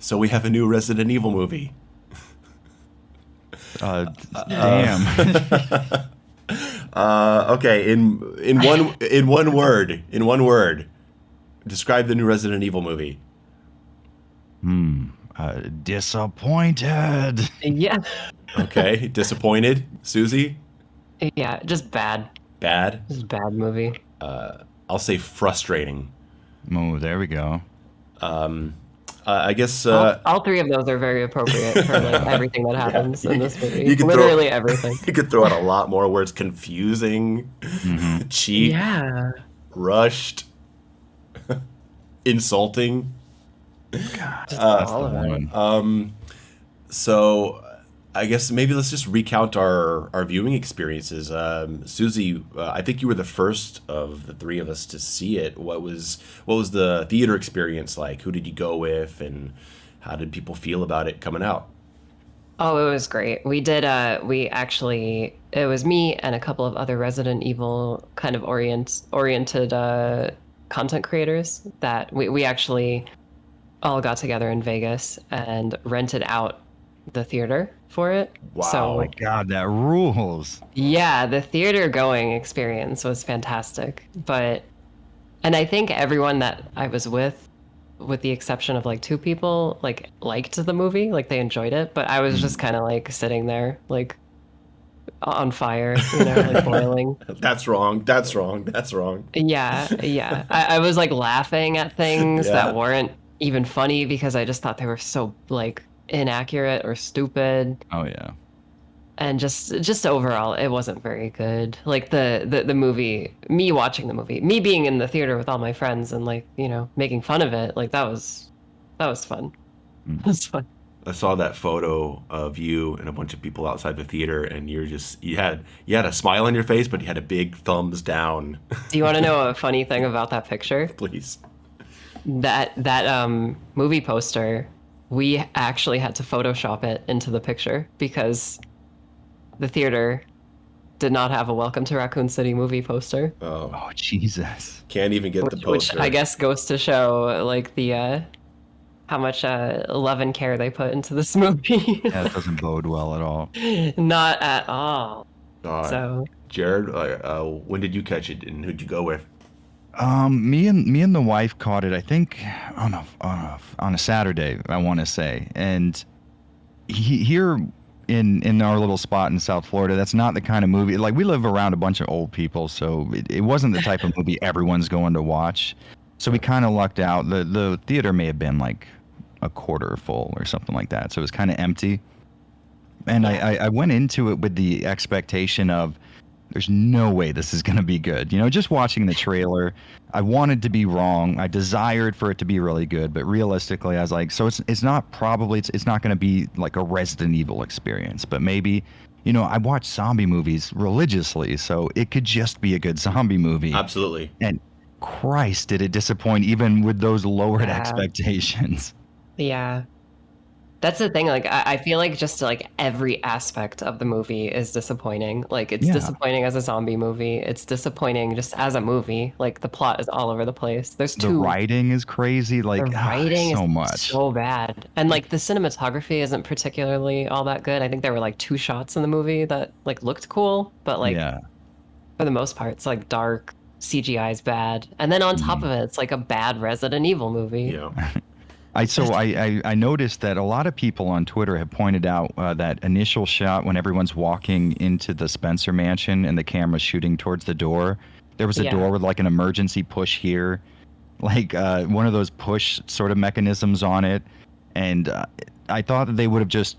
So we have a new Resident Evil movie. Damn. Okay, in one word, describe the new Resident Evil movie. Disappointed. Yeah. Okay, disappointed. Susie? Yeah, just bad. Bad. Just bad movie. I'll say frustrating. Oh, there we go. I guess All three of those are very appropriate for like everything that happens in this movie. you could Literally everything. You could throw out a lot more words: confusing, cheap, Yeah. rushed, insulting. Just all of it. So I guess maybe let's just recount our viewing experiences. Susie, I think you were the first of the three of us to see it. What was the theater experience like? Who did you go with, and how did people feel about it coming out? Oh, it was great. We did it was me and a couple of other Resident Evil kind of oriented content creators that we actually all got together in Vegas and rented out the theater for it. Wow. So, Oh my God, that rules. yeah, the theater going experience was fantastic. And I think everyone that I was with the exception of like two people, like liked the movie, like they enjoyed it. But I was just kind of like sitting there, like on fire, like boiling. That's wrong. That's wrong. That's wrong. Yeah. I was like laughing at things Yeah. that weren't even funny because I just thought they were so like inaccurate or stupid. Oh yeah. And just overall, it wasn't very good. Like the movie, me watching the movie, me being in the theater with all my friends and like, making fun of it, like that was fun. That was fun. I saw that photo of you and a bunch of people outside the theater, and you had a smile on your face, but you had a big thumbs down. Do you want to know a funny thing about that picture? Please. That movie poster, we actually had to Photoshop it into the picture because the theater did not have a Welcome to Raccoon City movie poster. Oh Jesus. Can't even get the Which poster. I guess goes to show like the how much love and care they put into this movie. That doesn't bode well at all. Not at all. So Jared, when did you catch it, and who'd you go with? Me and the wife caught it, I think, on a Saturday, I want to say. And here in our little spot in South Florida, that's not the kind of movie. Like, we live around a bunch of old people, so it wasn't the type of movie everyone's going to watch. So we kind of lucked out. The theater may have been like a quarter full or something like that, so it was kind of empty. And I went into it with the expectation of, there's no way this is going to be good. Just watching the trailer, I wanted to be wrong. I desired for it to be really good, but realistically, I was like, so it's not going to be like a Resident Evil experience, but maybe, I watch zombie movies religiously, so it could just be a good zombie movie. Absolutely. And Christ, did it disappoint even with those lowered expectations. yeah. That's the thing, like I feel like just like every aspect of the movie is disappointing. Like it's disappointing as a zombie movie. It's disappointing just as a movie. Like the plot is all over the place. The writing is crazy. Like the writing so is much. so bad. And like the cinematography isn't particularly all that good. I think there were like 2 shots in the movie that like looked cool, but like for the most part it's like dark, CGI is bad. And then on top of it, it's like a bad Resident Evil movie. Yeah. I noticed that a lot of people on Twitter have pointed out that initial shot when everyone's walking into the Spencer mansion and the camera's shooting towards the door. There was a door with like an emergency push here, like one of those push sort of mechanisms on it. And I thought that they would have just,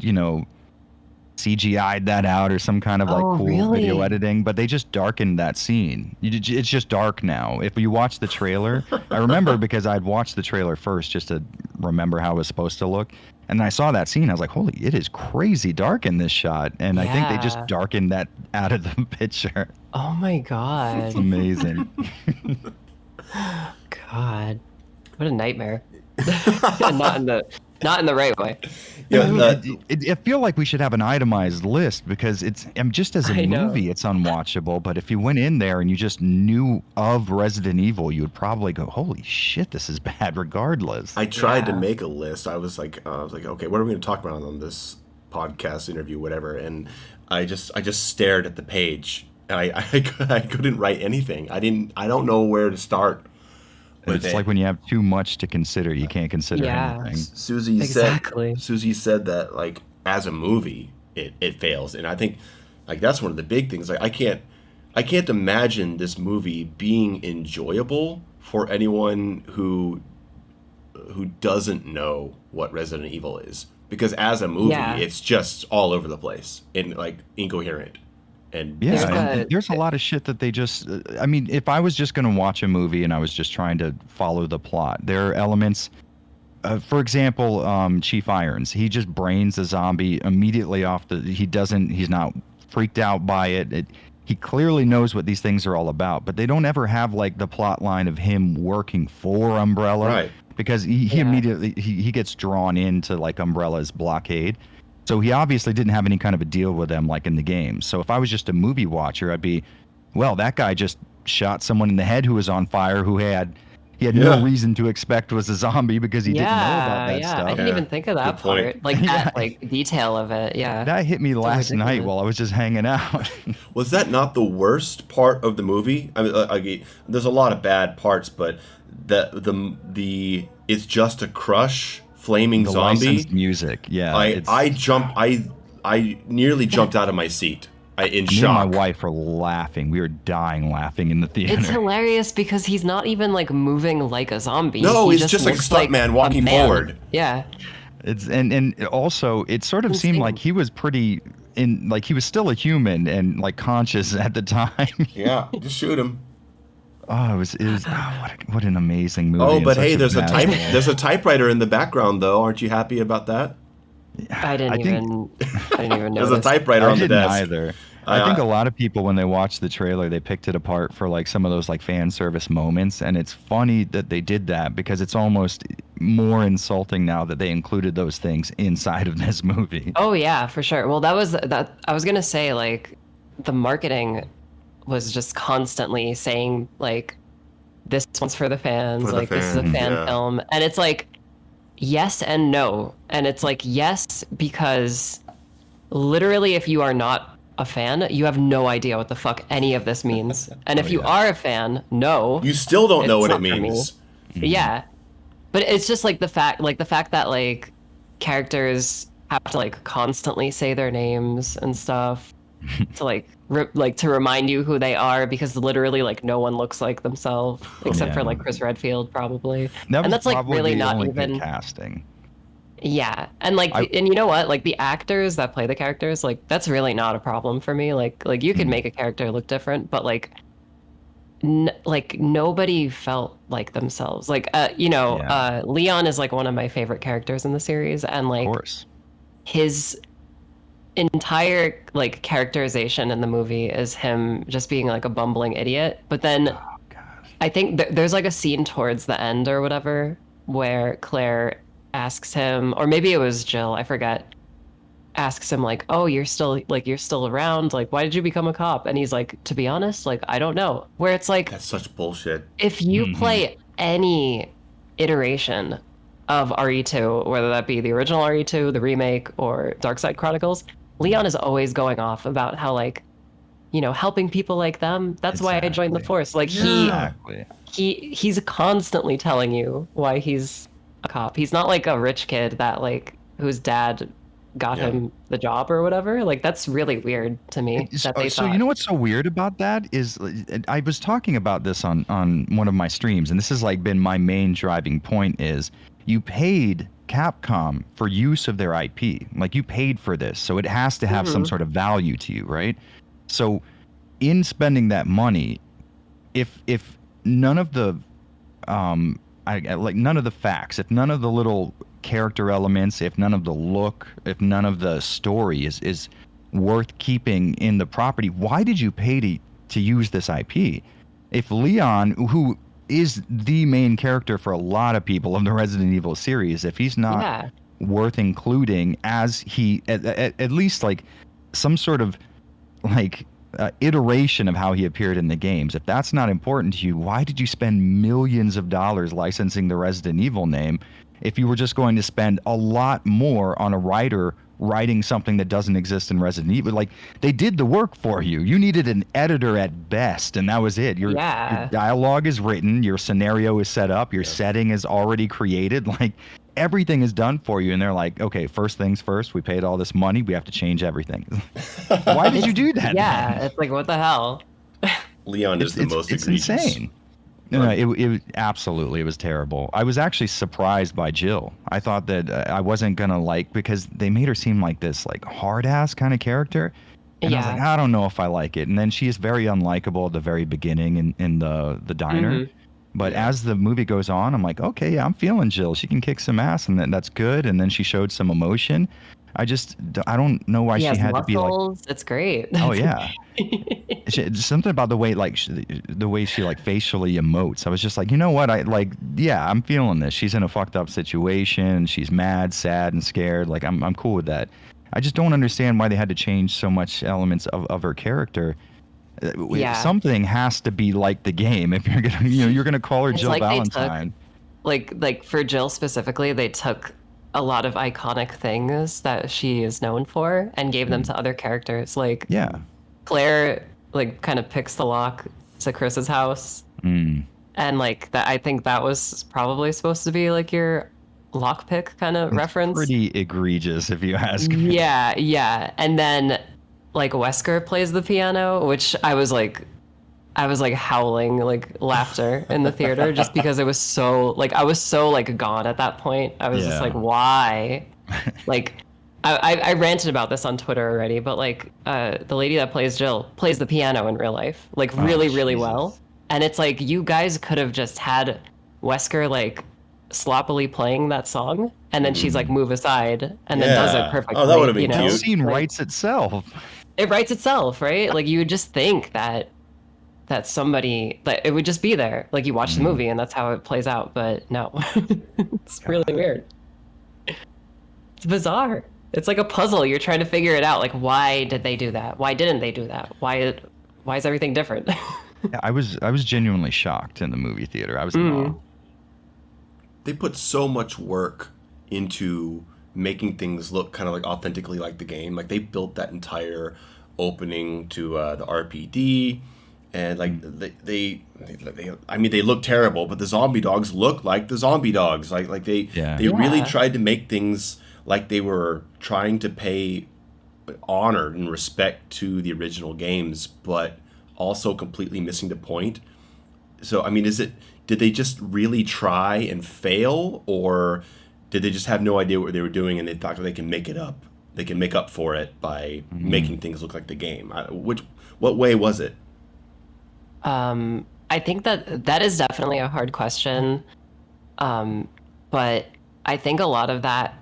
CGI'd that out or some kind of like cool video editing, but they just darkened that scene. It's just dark now. If you watch the trailer, I remember because I'd watched the trailer first just to remember how it was supposed to look. And then I saw that scene. I was like, holy, it is crazy dark in this shot. And I think they just darkened that out of the picture. Oh my God. It's amazing. God. What a nightmare. Not in the right way. Yeah, I feel like we should have an itemized list because just as a I know. movie, it's unwatchable. But if you went in there and you just knew of Resident Evil, you would probably go, "Holy shit, this is bad." Regardless. I tried to Yeah. make a list. I was like, okay, what are we going to talk about on this podcast interview, whatever? And I just stared at the page, and I couldn't write anything. I don't know where to start with It's it. like when you have too much to consider, you can't consider Yeah. anything. Exactly. Susie said that like as a movie it fails, and I think like that's one of the big things. Like I can't imagine this movie being enjoyable for anyone who doesn't know what Resident Evil is, because as a movie Yeah. it's just all over the place and like incoherent and Yeah, There's and a there's a lot of shit that they just. I mean, if I was just going to watch a movie and I was just trying to follow the plot, there are elements. For example, Chief Irons, he just brains a zombie immediately off the. He's not freaked out by it. He clearly knows what these things are all about, but they don't ever have like the plot line of him working for Umbrella, Right. because he Yeah. immediately he gets drawn into like Umbrella's blockade. So he obviously didn't have any kind of a deal with them like in the game. So if I was just a movie watcher, I'd be, well, that guy just shot someone in the head who was on fire, who he had Yeah. no reason to expect was a zombie because he didn't know about that yeah. stuff. I didn't Yeah. even think of that Good point. part. Like Yeah. that like detail of it. Yeah. That hit me last night ridiculous. while I was just hanging out. Was that not the worst part of the movie? I mean, there's a lot of bad parts, but the it's just a crush flaming The zombie. licensed music, yeah. I nearly jumped out of my seat. In Me and shock. my wife were laughing. We were dying laughing in the theater. It's hilarious because he's not even like moving like a zombie. No, He he's just like a looks stuntman a walking man. forward. Yeah. It's and also it sort of seemed Insane. like he was pretty like he was still a human and like conscious at the time. Yeah, just shoot him. Oh, it was what an amazing movie. Oh, and but such hey, there's bad role. there's a typewriter in the background though. Aren't you happy about that? I didn't even There's notice. a typewriter I on the didn't desk. either. I think a lot of people, when they watched the trailer, they picked it apart for like some of those like fan service moments, and it's funny that they did that because it's almost more insulting now that they included those things inside of this movie. Oh yeah, for sure. Well, that I was gonna say like the marketing was just constantly saying like this one's for the fans, For the like this is a fans, fan yeah. film, and it's like yes and no, and it's like yes because literally if you are not a fan, you have no idea what the fuck any of this means, and if you are a fan, no, You still don't know It's what it not for me. means. Yeah, but it's just like the fact that like characters have to like constantly say their names and stuff to like to remind you who they are, because literally like no one looks like themselves except for Yeah. like Chris Redfield probably, That and was that's like probably really the not only good even. casting. Yeah, and like, and you know what? Like the actors that play the characters, like that's really not a problem for me. Like you can make a character look different, but like, like nobody felt like themselves. Like, Leon is like one of my favorite characters in the series, and Of like course. his entire like characterization in the movie is him just being like a bumbling idiot. But then Oh God. I think there's like a scene towards the end or whatever where Claire asks him, or maybe it was Jill, I forget, asks him like, "Oh, you're still around? Like, why did you become a cop?" And he's like, "To be honest, like, I don't know." Where it's like, That's such bullshit. if you play any iteration of RE2, whether that be the original RE2, the remake, or Dark Side Chronicles, Leon is always going off about how like, helping people like them. That's why I joined the Exactly. force. Like Exactly. he's constantly telling you why he's a cop. He's not like a rich kid that like whose dad got him the job or whatever. Like that's really weird to me that they So thought. you know what's so weird about that is I was talking about this on one of my streams, and this has like been my main driving point is you paid Capcom for use of their IP. Like you paid for this, so it has to have some sort of value to you, right? So in spending that money, if none of the none of the facts, if none of the little character elements, if none of the look, if none of the story is worth keeping in the property, why did you pay to use this IP? If Leon, who is the main character for a lot of people of the Resident Evil series, if he's not worth including as he at least like some sort of like iteration of how he appeared in the games? If that's not important to you, why did you spend millions of dollars licensing the Resident Evil name if you were just going to spend a lot more on a writer writing something that doesn't exist in Resident Evil? Like, they did the work for you. You needed an editor at best, and that was it. Your dialogue is written, your scenario is set up, your setting is already created. Like, everything is done for you, and they're like, okay, first things first, we paid all this money, we have to change everything. Why did you do that? Yeah, man? It's like, what the hell? Leon is the most egregious. It's insane. No, it absolutely, it was terrible. I was actually surprised by Jill. I thought that I wasn't gonna like, because they made her seem like this like hard ass kind of character, and I was like, I don't know if I like it. And then she is very unlikable at the very beginning in the diner. But as the movie goes on, I'm like, okay, yeah, I'm feeling Jill. She can kick some ass, and that's good. And then she showed some emotion. I don't know why she had to be like. It's great. Oh yeah, something about the way she like facially emotes. I was just like, you know what? I'm feeling this. She's in a fucked up situation. She's mad, sad, and scared. Like I'm cool with that. I just don't understand why they had to change so much elements of her character. Something has to be like the game if you're gonna you're gonna call her Jill like Valentine. Like for Jill specifically, they took a lot of iconic things that she is known for and gave them to other characters. Like Claire like kind of picks the lock to Chris's house. And like that, I think that was probably supposed to be like your lockpick kind of reference. Pretty egregious if you ask me. Yeah. And then like Wesker plays the piano, which I was like howling like laughter in the theater just because it was so like I was so like gone at that point. I was just like, why? Like I ranted about this on Twitter already, but like the lady that plays Jill plays the piano in real life like really well, and it's like you guys could have just had Wesker like sloppily playing that song, and then she's like move aside and then does it perfectly. Oh, that would have been cute. The scene writes itself. It writes itself, right? Like you would just think that somebody that it would just be there. Like you watch the movie and that's how it plays out, but no. It's really weird. It's bizarre. It's like a puzzle. You're trying to figure it out. Like, why did they do that? Why didn't they do that? Why is everything different? I was genuinely shocked in the movie theater. I was in awe. They put so much work into making things look kind of like authentically like the game. Like they built that entire opening to the RPD, and like they look terrible, but the zombie dogs look like the zombie dogs. Like they really tried to make things like they were trying to pay honor and respect to the original games, but also completely missing the point. So I mean, did they just really try and fail, or did they just have no idea what they were doing and they thought they can make it up? They can make up for it by making things look like the game. What way was it? I think that is definitely a hard question. But I think a lot of that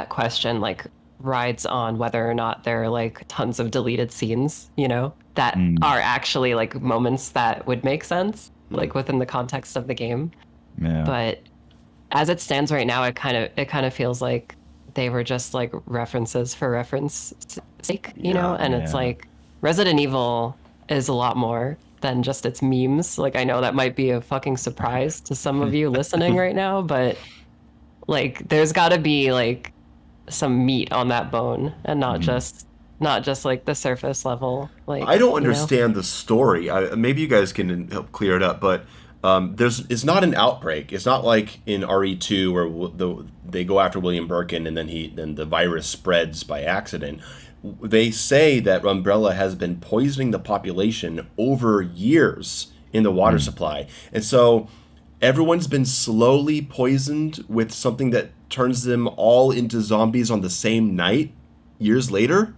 question like rides on whether or not there are like tons of deleted scenes, that are actually like moments that would make sense, like within the context of the game. Yeah. But as it stands right now, it kind of feels like they were just like references for reference sake, and it's like Resident Evil is a lot more than just its memes. Like I know that might be a fucking surprise to some of you listening right now, but like there's got to be like some meat on that bone and not just like the surface level. Like I don't understand the story. Maybe you guys can help clear it up, but it's not an outbreak. It's not like in RE2 where they go after William Birkin and then the virus spreads by accident. They say that Umbrella has been poisoning the population over years in the water supply. And so everyone's been slowly poisoned with something that turns them all into zombies on the same night years later.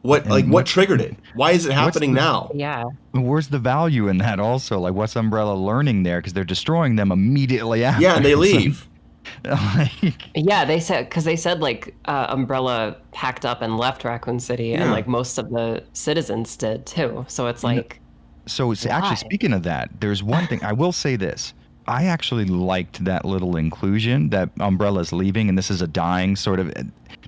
What triggered it? Why is it happening now? Yeah. Where's the value in that also? Like, what's Umbrella learning there? Because they're destroying them immediately after. Yeah, and they leave. Yeah, they said like Umbrella packed up and left Raccoon City, and like most of the citizens did too. So it's like. So actually, speaking of that, there's one thing I will say this. I actually liked that little inclusion that Umbrella's leaving, and this is a dying sort of.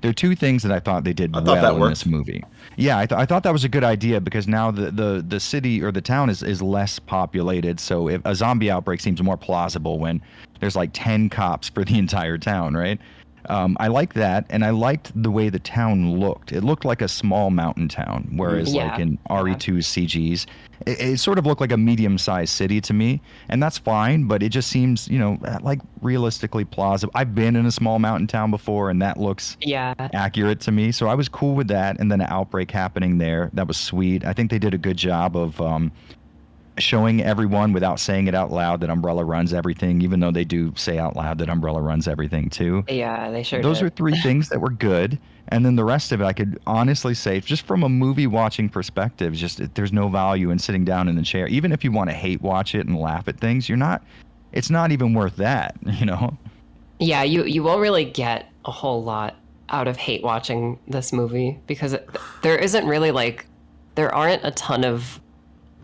There are two things that I thought they did I thought that well in worked. this movie. Yeah, I thought that was a good idea because now the city or the town is less populated, so if a zombie outbreak seems more plausible when there's like 10 cops for the entire town, right? I liked that, and I liked the way the town looked. It looked like a small mountain town, whereas like Yeah. in Yeah. RE2 CGs, it sort of looked like a medium-sized city to me, and that's fine. But it just seems, like realistically plausible. I've been in a small mountain town before, and that looks Yeah. accurate to me. So I was cool with that, and then an outbreak happening there. That was sweet. I think they did a good job of showing everyone without saying it out loud that Umbrella runs everything, even though they do say out loud that Umbrella runs everything too. Yeah, they sure Those are did. three things that were good. And then the rest of it, I could honestly say, just from a movie watching perspective, there's no value in sitting down in the chair. Even if you want to hate watch it and laugh at things, it's not even worth that, Yeah, you won't really get a whole lot out of hate watching this movie because there isn't really there aren't a ton of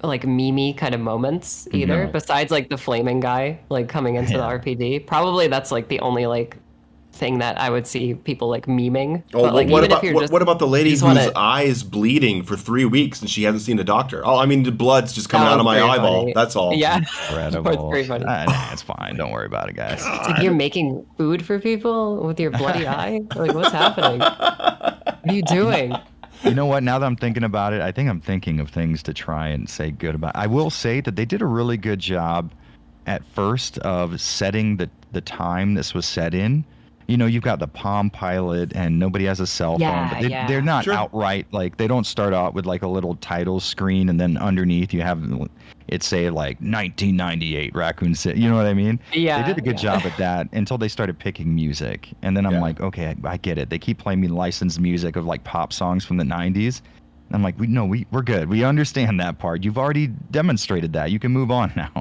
like meme kind of moments either, No. besides like the flaming guy like coming into the Yeah. RPD. Probably that's like the only like thing that I would see people like memeing. Oh, But like what even about if you're what about the lady just whose wanna, eye is bleeding for 3 weeks and she hasn't seen a doctor? Oh, I mean, the blood's just coming that out of was my very eyeball. funny. That's all. Yeah, Incredible. that's very funny. Nah, it's fine. Don't worry about it, guys. It's like you're making food for people with your bloody eye. Like what's happening? What are you doing? You know what? Now that I'm thinking about it, I think I'm thinking of things to try and say good about. I will say that they did a really good job at first of setting the time this was set in. You've got the Palm Pilot and nobody has a cell phone, but Yeah, they're yeah. not Sure. outright like they don't start out with like a little title screen and then underneath you have it say like 1998 Raccoon City. You know what I mean? Yeah, They did a good yeah. job at that until they started picking music, and then I'm Yeah. like, okay, I get it. They keep playing me licensed music of like pop songs from the 90s. And I'm like, we're good. We understand that part. You've already demonstrated that. You can move on now.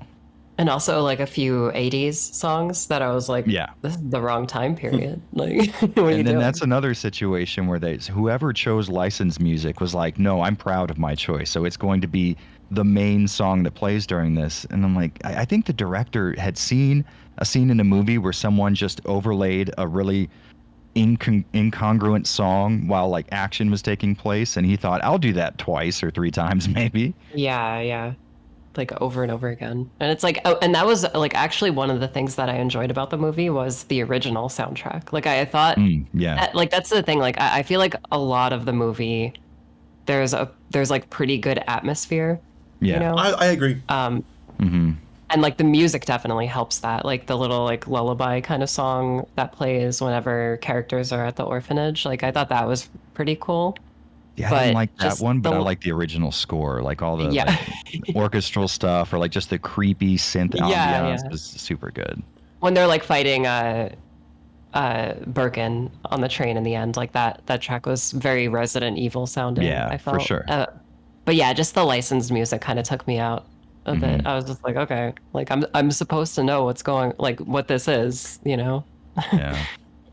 And also like a few 80s songs that I was like, Yeah. this is the wrong time period. Like, what are you And then doing? that's another situation where whoever chose licensed music was like, no, I'm proud of my choice. So it's going to be the main song that plays during this. And I'm like, I think the director had seen a scene in a movie where someone just overlaid a really incongruent song while like action was taking place. And he thought, I'll do that twice or three times maybe. Yeah, yeah. Like over and over again. And it's like, oh, and that was like actually one of the things that I enjoyed about the movie was the original soundtrack. Like I thought Yeah. that, like that's the thing. Like I feel like a lot of the movie, there's like pretty good atmosphere. Yeah. You know? I agree. And like the music definitely helps that. Like the little like lullaby kind of song that plays whenever characters are at the orphanage. Like I thought that was pretty cool. Yeah, I But didn't like that just one, but the- I like the original score, like all the Yeah. like, orchestral stuff, or like just the creepy synth Yeah, ambiance yeah. was super good. When they're like fighting Birkin on the train in the end, like that track was very Resident Evil sounding. Yeah, I for felt. sure. But yeah, just the licensed music kind of took me out a bit. I was just like, okay, like I'm supposed to know what's going, like what this is, you know? Yeah,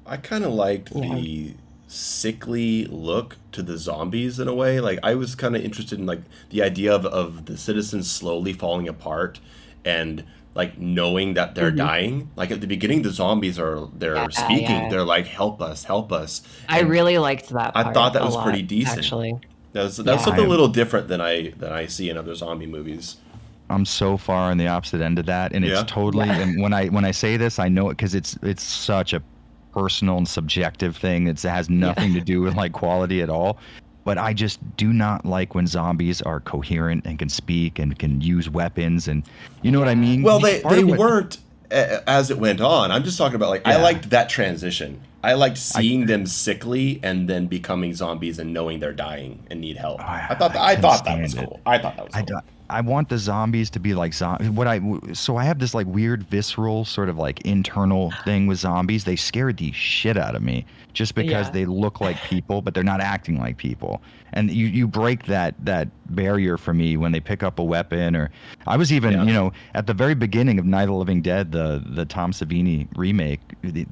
I kind of liked the sickly look to the zombies in a way. Like I was kind of interested in like the idea of the citizens slowly falling apart and like knowing that they're dying. Like at the beginning, the zombies they're Yeah, speaking. yeah. They're like, "Help us, help us." I And really liked that I part thought that a was lot, pretty decent. actually. That was Yeah. something a little different than I see in other zombie movies. I'm so far on the opposite end of that, and Yeah. it's totally. Yeah. And when I say this, I know it because it's such a personal and subjective thing. It has nothing to do with like quality at all. But I just do not like when zombies are coherent and can speak and can use weapons, and you know what I mean. Well, they Part of it- weren't as it went on. I'm just talking about like I Yeah. liked that transition. I liked seeing them sickly and then becoming zombies and knowing they're dying and need help. I thought that couldn't was stand it. cool. I thought that was cool. I want the zombies to be like zombies. So I have this like weird visceral sort of like internal thing with zombies. They scared the shit out of me just because Yeah. they look like people, but they're not acting like people. And you break that barrier for me when they pick up a weapon. Or I was even at the very beginning of Night of the Living Dead, the Tom Savini remake,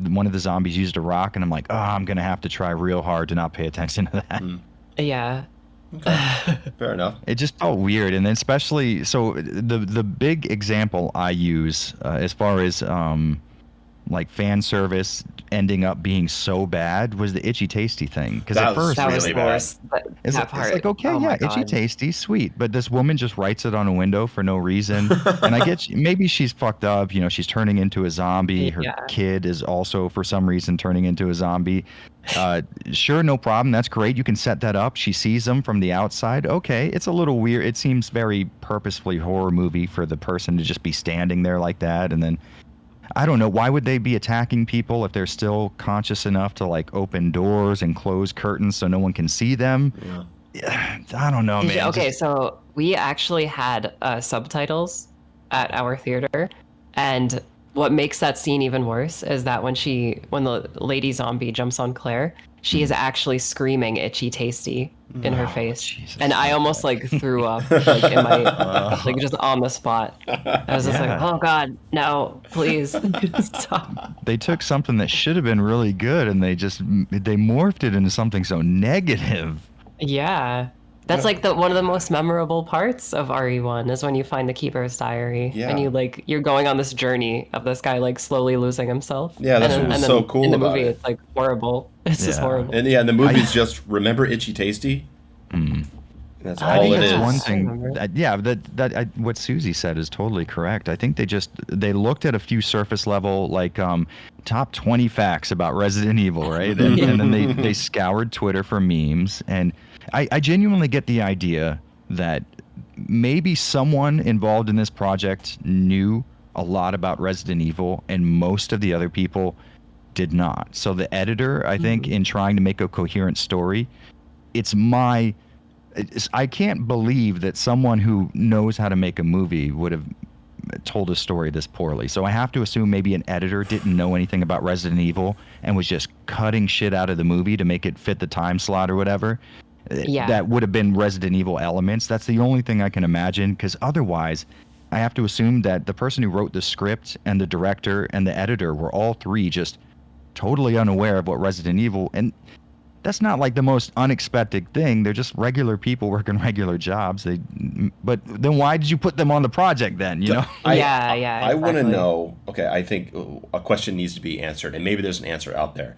one of the zombies used a rock, and I'm like, oh, I'm gonna have to try real hard to not pay attention to that. Yeah. Okay. Fair enough. It just felt weird, and then especially so the big example I use as far as like fan service ending up being so bad was the itchy tasty thing. Because at That was first That was really the bad. worst. it's That part. like okay, Oh yeah, my itchy God. tasty, sweet, but this woman just writes it on a window for no reason. And I get maybe she's fucked up, you know, she's turning into a zombie. Her Yeah. kid is also for some reason turning into a zombie. Sure, no problem. That's great. You can set that up. She sees them from the outside. Okay, it's a little weird. It seems very purposefully horror movie for the person to just be standing there like that, and then I don't know, why would they be attacking people if they're still conscious enough to like open doors and close curtains so no one can see them? Yeah. I don't know, man. Okay, Just- so we actually had subtitles at our theater, and what makes that scene even worse is that when the lady zombie jumps on Claire, she is actually screaming "itchy tasty" in her face, Jesus. and I almost like threw up like in my like just on the spot. I was just like, Yeah. "Oh God, no, please stop." They took something that should have been really good and they morphed it into something so negative. Yeah. That's like one of the most memorable parts of RE1 is when you find the Keeper's Diary Yeah. and you're going on this journey of this guy like slowly losing himself. Yeah, that's and what was and so then cool in the about movie it. it's like horrible. It's just Yeah. horrible. And yeah, and the movie's just remember Itchy Tasty. That's I all think it it's is. one I thing. remember. What Suzi said is totally correct. I think they looked at a few surface level like top 20 facts about Resident Evil, right? And then they scoured Twitter for memes. And I genuinely get the idea that maybe someone involved in this project knew a lot about Resident Evil, and most of the other people did not. So the editor, I think, in trying to make a coherent story, I can't believe that someone who knows how to make a movie would have told a story this poorly. So I have to assume maybe an editor didn't know anything about Resident Evil and was just cutting shit out of the movie to make it fit the time slot or whatever. Yeah. That would have been Resident Evil elements. That's the only thing I can imagine, because otherwise I have to assume that the person who wrote the script and the director and the editor were all three just totally unaware of what Resident Evil, and that's not like the most unexpected thing. They're just regular people working regular jobs. But then why did you put them on the project then? You know? Yeah, I want to exactly. know. Okay, I think a question needs to be answered, and maybe there's an answer out there.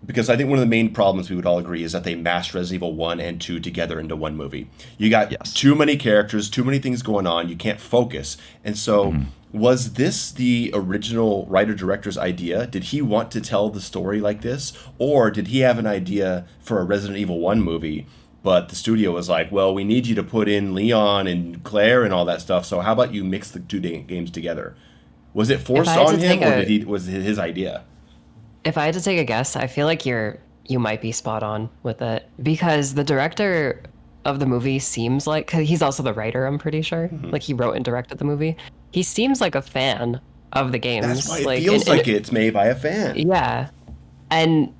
Because I think one of the main problems we would all agree is that they mashed Resident Evil 1 and 2 together into one movie. You got too many characters, too many things going on. You can't focus. And so, was this the original writer-director's idea? Did he want to tell the story like this? Or did he have an idea for a Resident Evil 1 movie, but the studio was like, well, we need you to put in Leon and Claire and all that stuff, so how about you mix the two games together? Was it forced I had on to him, take or was it his idea? If I had to take a guess, I feel like you might be spot on with it, because the director of the movie seems like, 'cause he's also the writer, I'm pretty sure. Like he wrote and directed the movie. He seems like a fan of the games. That's why it like, feels like it's made by a fan. Yeah. And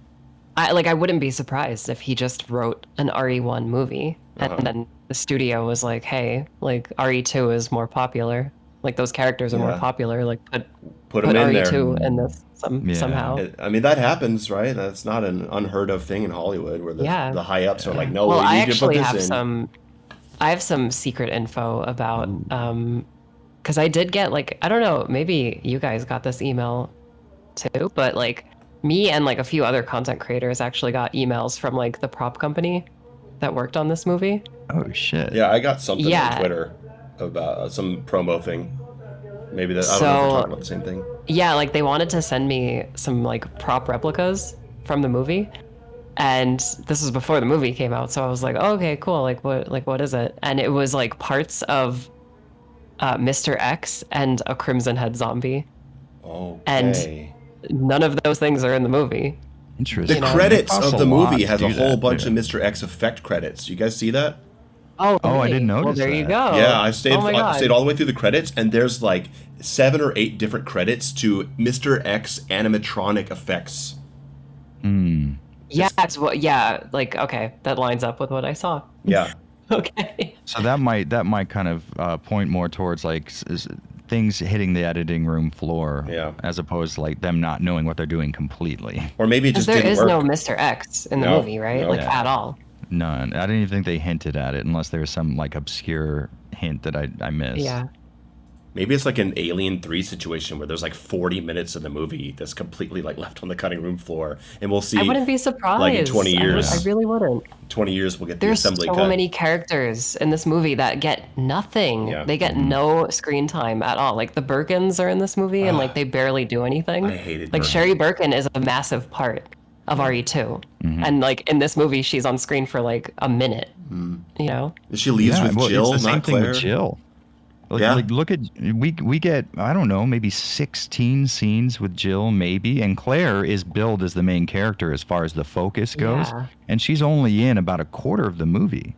I wouldn't be surprised if he just wrote an RE1 movie and then the studio was like, hey, like RE2 is more popular. Like those characters are more Yeah. popular. Like Put them in RE2 there. in this somehow. I mean, that happens, right? That's not an unheard of thing in Hollywood, where the high ups are like, no, Well, we I need to put actually this have in. I have some secret info about because I did get like, I don't know, maybe you guys got this email too, but like me and like a few other content creators actually got emails from like the prop company that worked on this movie. Oh shit. Yeah, I got something Yeah. on Twitter about some promo thing. Maybe that I don't know if we're talking about the same thing. Yeah, like they wanted to send me some like prop replicas from the movie. And this was before the movie came out, so I was like, oh, okay, cool. Like what is it? And it was like parts of Mr. X and a Crimson Head zombie. Okay. And none of those things are in the movie. Interesting. The credits of the movie has a whole bunch of Mr. X effect credits. You guys see that? Oh, I really? didn't notice Well, there you that. go. Yeah, I stayed Oh my God. all the way through the credits, and there's like 7 or 8 different credits to Mr. X animatronic effects. Yeah, like okay, that lines up with what I saw. Yeah. Okay. So that might kind of point more towards like things hitting the editing room floor, Yeah. as opposed to like them not knowing what they're doing completely. Or maybe it Because just there didn't is work. no Mr. X in the No, movie, right? no. Like Yeah. at all. None. I didn't even think they hinted at it unless there was some like obscure hint that I missed. Yeah. Maybe it's like an Alien 3 situation where there's like 40 minutes of the movie that's completely like left on the cutting room floor, and we'll see. I wouldn't be Like in 20 surprised. I years, really wouldn't. 20 years we'll get the There's assembly so cut. many characters in this movie that get nothing. Yeah. They get no screen time at all. Like the Birkins are in this movie and like they barely do anything. I hated Like Birkin. Sherry Birkin is a massive part of RE2. And like in this movie she's on screen for like a minute. You know? She leaves with well, Jill, it's the same not thing Claire. with Jill. Like, Yeah. like look at we get I don't know, maybe 16 scenes with Jill maybe, and Claire is billed as the main character as far as the focus goes, Yeah. and she's only in about a quarter of the movie.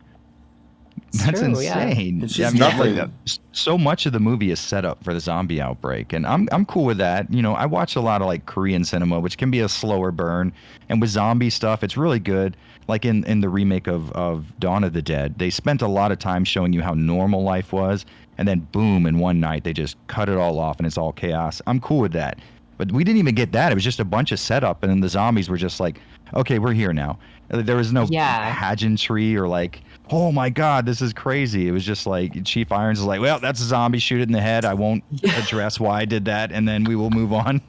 It's That's true, yeah. insane. And she's nothing. like, so much of the movie is set up for the zombie outbreak, and I'm cool with that. You know, I watch a lot of like Korean cinema, which can be a slower burn, and with zombie stuff, it's really good. Like in the remake of Dawn of the Dead, they spent a lot of time showing you how normal life was, and then boom, in one night they just cut it all off, and it's all chaos. I'm cool with that. But we didn't even get that. It was just a bunch of setup, and then the zombies were just like, okay, we're here now. There was no Yeah. pageantry or like, oh my God, this is crazy. It was just like Chief Irons is like, well, that's a zombie, shoot it in the head. I won't address why I did that, and then we will move on.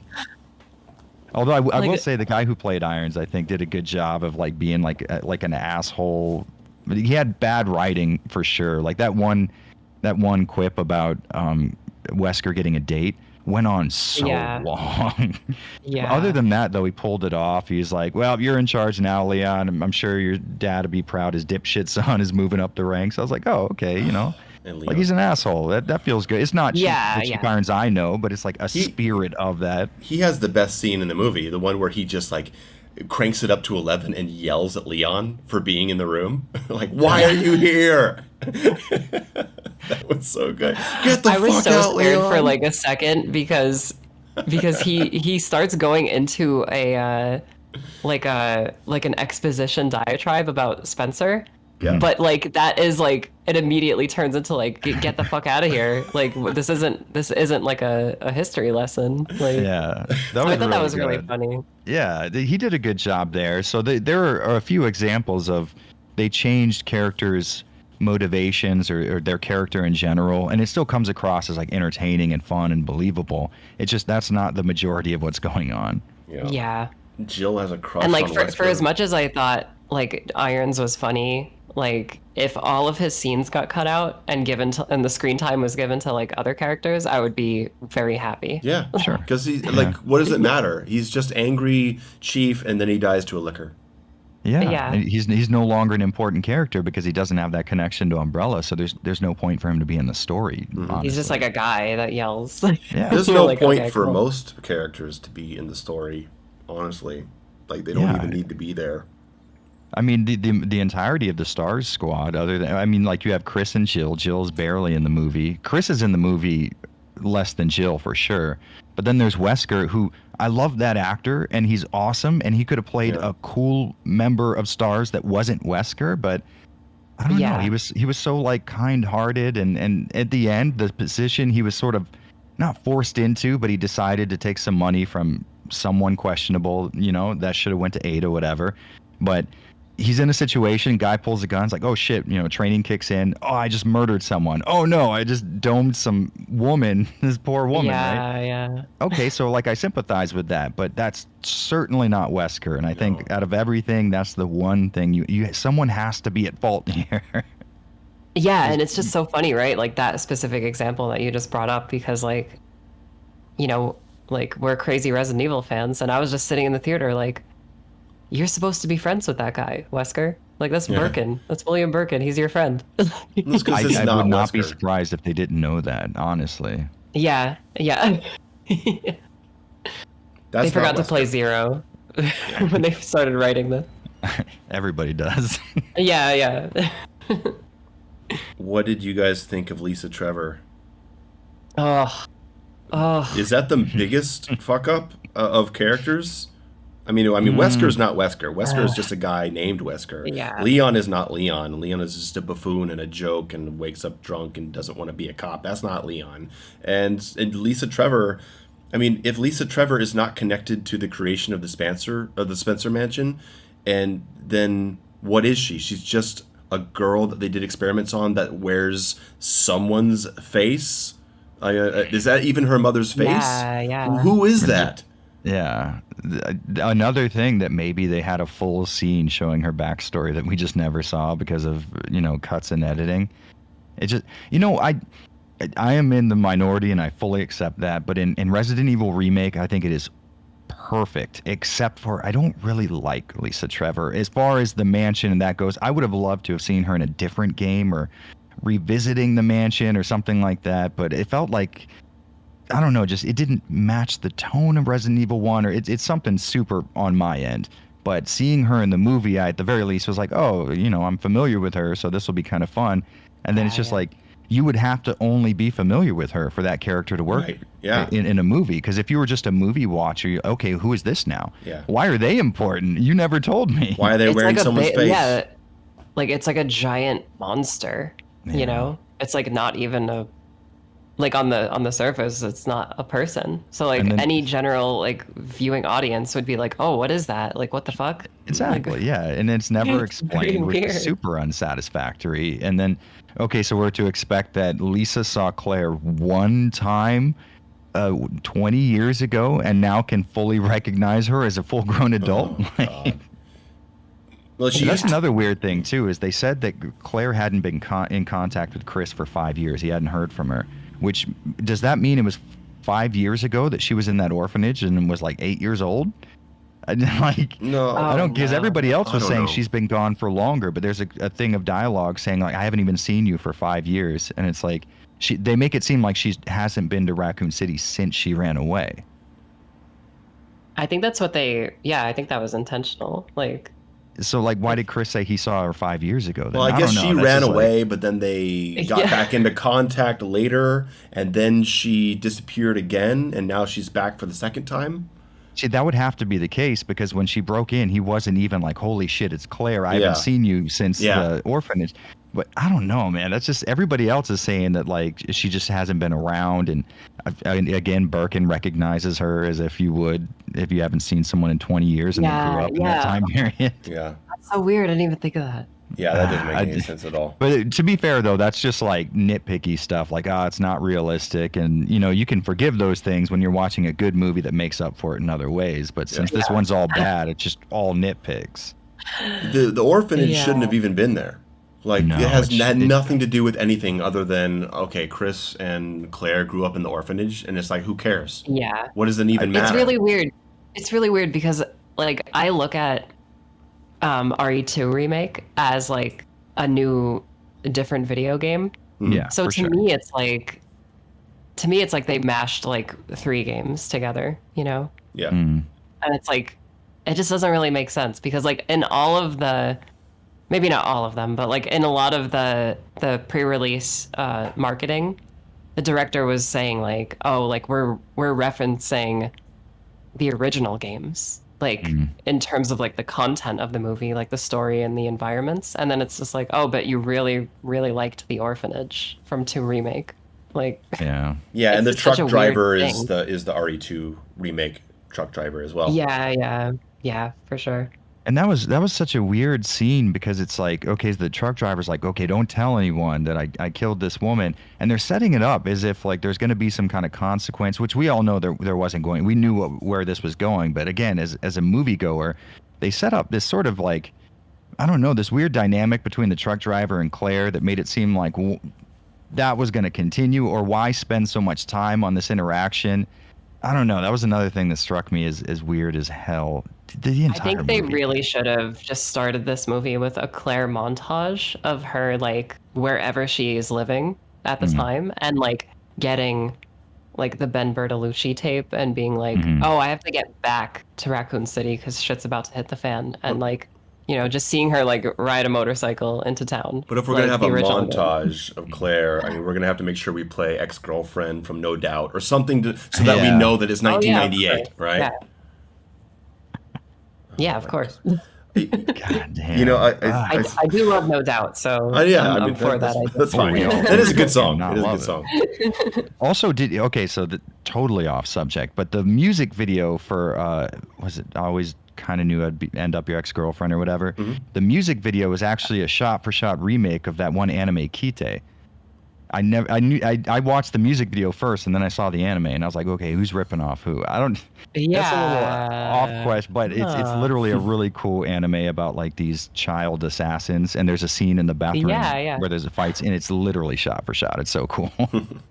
Although I will say the guy who played Irons, I think, did a good job of like being like an asshole. But he had bad writing for sure. Like that one quip about Wesker getting a date went on so Yeah. long. Yeah. Other than that, though, he pulled it off. He's like, well, you're in charge now, Leon. I'm sure your dad would be proud his dipshit son is moving up the ranks. I was like, oh, okay, you know. And Like he's an asshole. That feels good. It's not Yeah, the Chief yeah. Irons I know, but it's like a spirit of that. He has the best scene in the movie, the one where he just like cranks it up to 11 and yells at Leon for being in the room. Like, why are you here? That was so good. Get the I was fuck so out, scared Leon. for like a second because he starts going into a like an exposition diatribe about Spencer. Yeah. But like that is like it immediately turns into like get the fuck out of here. Like this isn't like a history lesson. Like Yeah, so I thought that was really good. funny. Yeah, he did a good job there. So there are a few examples of they changed characters' motivations or their character in general, and it still comes across as like entertaining and fun and believable. It's just that's not the majority of what's going on. Yeah. Jill has a crush And like on for Wesker. as much as I thought like Irons was funny, like if all of his scenes got cut out and given to, and the screen time was given to like other characters, I would be very happy. Yeah, Sure. because he like, what does it matter? He's just angry chief, and then he dies to a liquor. Yeah, and he's no longer an important character because he doesn't have that connection to Umbrella. So there's no point for him to be in the story. He's just like a guy that yells. Yeah. There's You're no like, point okay, for cool. most characters to be in the story, honestly. Like they don't Yeah. even need to be there. I mean, the entirety of the Stars squad, other than, I mean, like you have Chris and Jill. Jill's barely in the movie. Chris is in the movie less than Jill for sure. But then there's Wesker, who I love that actor, and he's awesome, and he could have played Yeah. a cool member of Stars that wasn't Wesker, but I don't know. Yeah. He was so like kind-hearted, and at the end, the position he was sort of not forced into, but he decided to take some money from someone questionable, you know, that should have went to Ada, whatever. But he's in a situation, guy pulls a gun, it's like, oh shit, you know, training kicks in. Oh, I just murdered someone. Oh no, I just domed some woman, this poor woman, right? Yeah. Okay, so like I sympathize with that, but that's certainly not Wesker. And I think out of everything, that's the one thing you someone has to be at fault here. Yeah, and it's just so funny, right? Like that specific example that you just brought up, because like, you know, like we're crazy Resident Evil fans, and I was just sitting in the theater like, you're supposed to be friends with that guy, Wesker. Like that's Yeah. Birkin. That's William Birkin. He's your friend. That's because it's I not would not be Wesker. surprised if they didn't know that, honestly. Yeah. They That's forgot not to play Wesker. Zero when they started writing this. Everybody does. Yeah. What did you guys think of Lisa Trevor? Oh. Is that the biggest fuck up of characters? I mean, Wesker's not Wesker. Wesker is just a guy named Wesker. Yeah. Leon is not Leon. Leon is just a buffoon and a joke and wakes up drunk and doesn't want to be a cop. That's not Leon. And Lisa Trevor, I mean, if Lisa Trevor is not connected to the creation of the Spencer Mansion, and then what is she? She's just a girl that they did experiments on that wears someone's face. Is that even her mother's face? Yeah. Who is that? Yeah. Another thing that maybe they had a full scene showing her backstory that we just never saw because of, cuts and editing. It just, I am in the minority and I fully accept that. But in Resident Evil Remake, I think it is perfect, except for I don't really like Lisa Trevor. As far as the mansion and that goes, I would have loved to have seen her in a different game or revisiting the mansion or something like that. But it felt like, I don't know, just it didn't match the tone of Resident Evil 1, or it's something super on my end. But seeing her in the movie, I at the very least was like, oh, I'm familiar with her, so this will be kind of fun. And then it's just like, you would have to only be familiar with her for that character to work in a movie. Because if you were just a movie watcher, okay, who is this now? Yeah. Why are they important? You never told me. Why are they wearing someone's face? Yeah, like it's like a giant monster. It's like not even a, like on the surface, it's not a person. So like any general like viewing audience would be like, oh, what is that? Like, what the fuck? Exactly. Like, yeah, and it's never explained, which is super unsatisfactory. And then, okay, so we're to expect that Lisa saw Claire one time 20 years ago and now can fully recognize her as a full-grown adult. Well, that's another weird thing too, is they said that Claire hadn't been in contact with Chris for 5 years. He hadn't heard from her. Which, does that mean it was 5 years ago that she was in that orphanage and was like 8 years old? No, I don't, because everybody else was saying know. She's been gone for longer, but there's a thing of dialogue saying like, I haven't even seen you for 5 years, and it's like they make it seem like she hasn't been to Raccoon City since she ran away. I think that's what I think that was intentional. So, why did Chris say he saw her 5 years ago? Then? Well, I guess she ran away, but then they got back into contact later, and then she disappeared again, and now she's back for the second time? See, that would have to be the case, because when she broke in, he wasn't even like, holy shit, it's Claire. I haven't seen you since the orphanage. But I don't know, man. That's just, everybody else is saying that, like, she just hasn't been around. And again, Birkin recognizes her as if you would if you haven't seen someone in 20 years and they grew up in that time period. Yeah. That's so weird. I didn't even think of that. Yeah, that didn't make any sense at all. But to be fair, though, that's just like nitpicky stuff. Like, it's not realistic. And, you can forgive those things when you're watching a good movie that makes up for it in other ways. But since this one's all bad, it's just all nitpicks. The orphanage shouldn't have even been there. Like, No, it had nothing to do with anything other than, okay, Chris and Claire grew up in the orphanage, and it's like, who cares? Yeah. What does it even matter? It's really weird. It's really weird because, like, I look at RE2 Remake as, like, a new, different video game. Yeah. So to me, it's like they mashed, like, 3 games together, Yeah. And it's like, it just doesn't really make sense because, like, in all of the, maybe not all of them, but like in a lot of the pre-release marketing, the director was saying like, oh, like we're referencing the original games, like in terms of like the content of the movie, like the story and the environments. And then it's just like, oh, but you really, really liked the orphanage from 2 Remake. Like, yeah, and the truck driver is the RE2 Remake truck driver as well. Yeah, for sure. And that was such a weird scene because it's like, okay, the truck driver's like, okay, don't tell anyone that I killed this woman. And they're setting it up as if like there's going to be some kind of consequence, which we all know there wasn't going. We knew where this was going. But again, as a moviegoer, they set up this sort of like, I don't know, this weird dynamic between the truck driver and Claire that made it seem like that was going to continue, or why spend so much time on this interaction? I don't know. That was another thing that struck me as weird as hell. I think they really should have just started this movie with a Claire montage of her, like, wherever she is living at the time, and, like, getting, like, the Ben Bertolucci tape and being like, oh, I have to get back to Raccoon City because shit's about to hit the fan. And, like, just seeing her, like, ride a motorcycle into town. But if we're going to have a montage of Claire, I mean, we're going to have to make sure we play Ex-Girlfriend from No Doubt or something so that we know that it's 1998, right? Yeah. Yeah, of course. God damn. I do love No Doubt, so I'm for that. That's fine. That is a good song. It is a good song. Also, totally off subject, but the music video for was it Always kind of knew I'd end up your ex-girlfriend or whatever. Mm-hmm. The music video was actually a shot-for-shot remake of that one anime Kite. I watched the music video first, and then I saw the anime, and I was like, okay, who's ripping off who? I don't. That's a little off question, but it's literally a really cool anime about like these child assassins, and there's a scene in the bathroom where there's a fight, and it's literally shot for shot. It's so cool.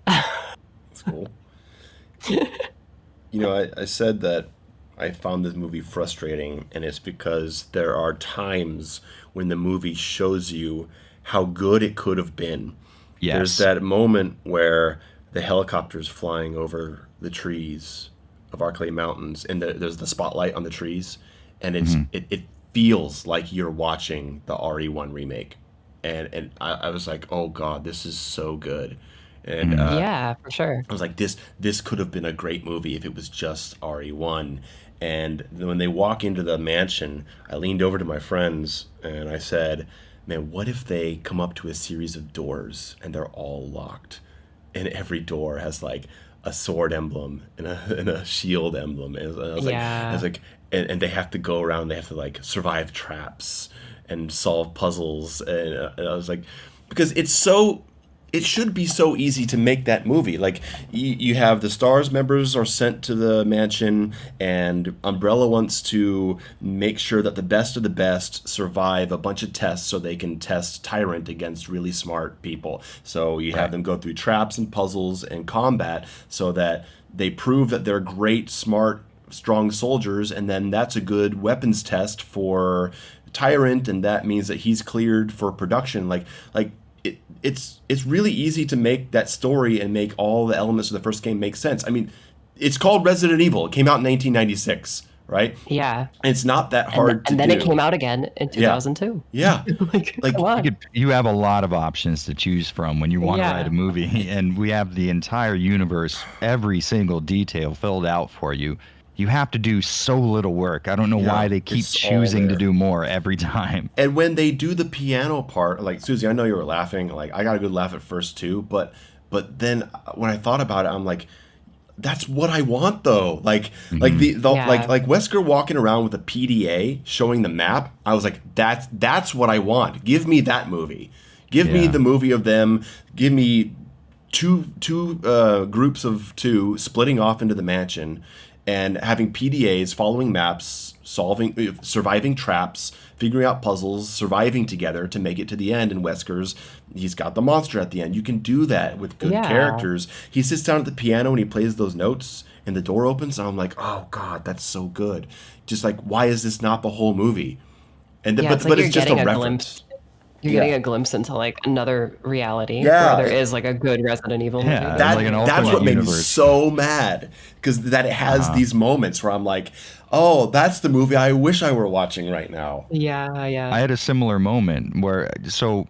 That's cool. You know, I said that I found this movie frustrating, and it's because there are times when the movie shows you how good it could have been. Yes. There's that moment where the helicopter's flying over the trees of Arklay Mountains, and there's the spotlight on the trees, and it feels like you're watching the RE1 remake. And I was like, oh God, this is so good. And yeah, for sure. I was like, this could have been a great movie if it was just RE1. And when they walk into the mansion, I leaned over to my friends and I said, man, what if they come up to a series of doors and they're all locked, and every door has like a sword emblem and a shield emblem, and I was like, and they have to go around, they have to like survive traps and solve puzzles, and I was like, because it should be so easy to make that movie. Like, you have the STARS members are sent to the mansion, and Umbrella wants to make sure that the best of the best survive a bunch of tests so they can test Tyrant against really smart people. So you have them go through traps and puzzles and combat so that they prove that they're great, smart, strong soldiers, and then that's a good weapons test for Tyrant, and that means that he's cleared for production. It's really easy to make that story and make all the elements of the first game make sense. I mean, it's called Resident Evil. It came out in 1996, right? Yeah. And it's not that hard to do. And then it came out again in 2002. Yeah. You have a lot of options to choose from when you want to write a movie, and we have the entire universe, every single detail filled out for you. You have to do so little work. I don't know why they keep choosing to do more every time. And when they do the piano part, like, Suzi, I know you were laughing. Like, I got a good laugh at first too. But then when I thought about it, I'm like, that's what I want though. Like Wesker walking around with a PDA showing the map. I was like, that's what I want. Give me that movie. Give me the movie of them. Give me two groups of two splitting off into the mansion and having PDAs, following maps, surviving traps, figuring out puzzles, surviving together to make it to the end. And he's got the monster at the end. You can do that with good characters. He sits down at the piano and he plays those notes, and the door opens, and I'm like, oh God, that's so good. Just like, why is this not the whole movie? And but it's just a reference. You're getting a glimpse into like another reality where there is like a good Resident Evil movie. That's what made me so mad, because that it has these moments where I'm like, oh, that's the movie I wish I were watching right now. Yeah. I had a similar moment where so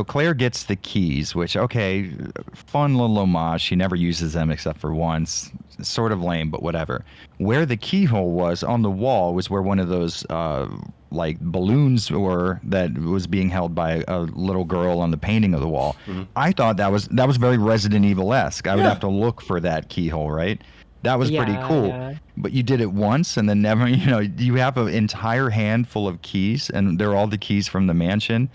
Claire gets the keys, which, okay, fun little homage. She never uses them except for once. Sort of lame, but whatever. Where the keyhole was on the wall was where one of those like balloons were that was being held by a little girl on the painting of the wall. Mm-hmm. I thought that was very Resident Evil-esque. I would have to look for that keyhole, right? That was pretty cool. Yeah. But you did it once and then never, you have an entire handful of keys, and they're all the keys from the mansion.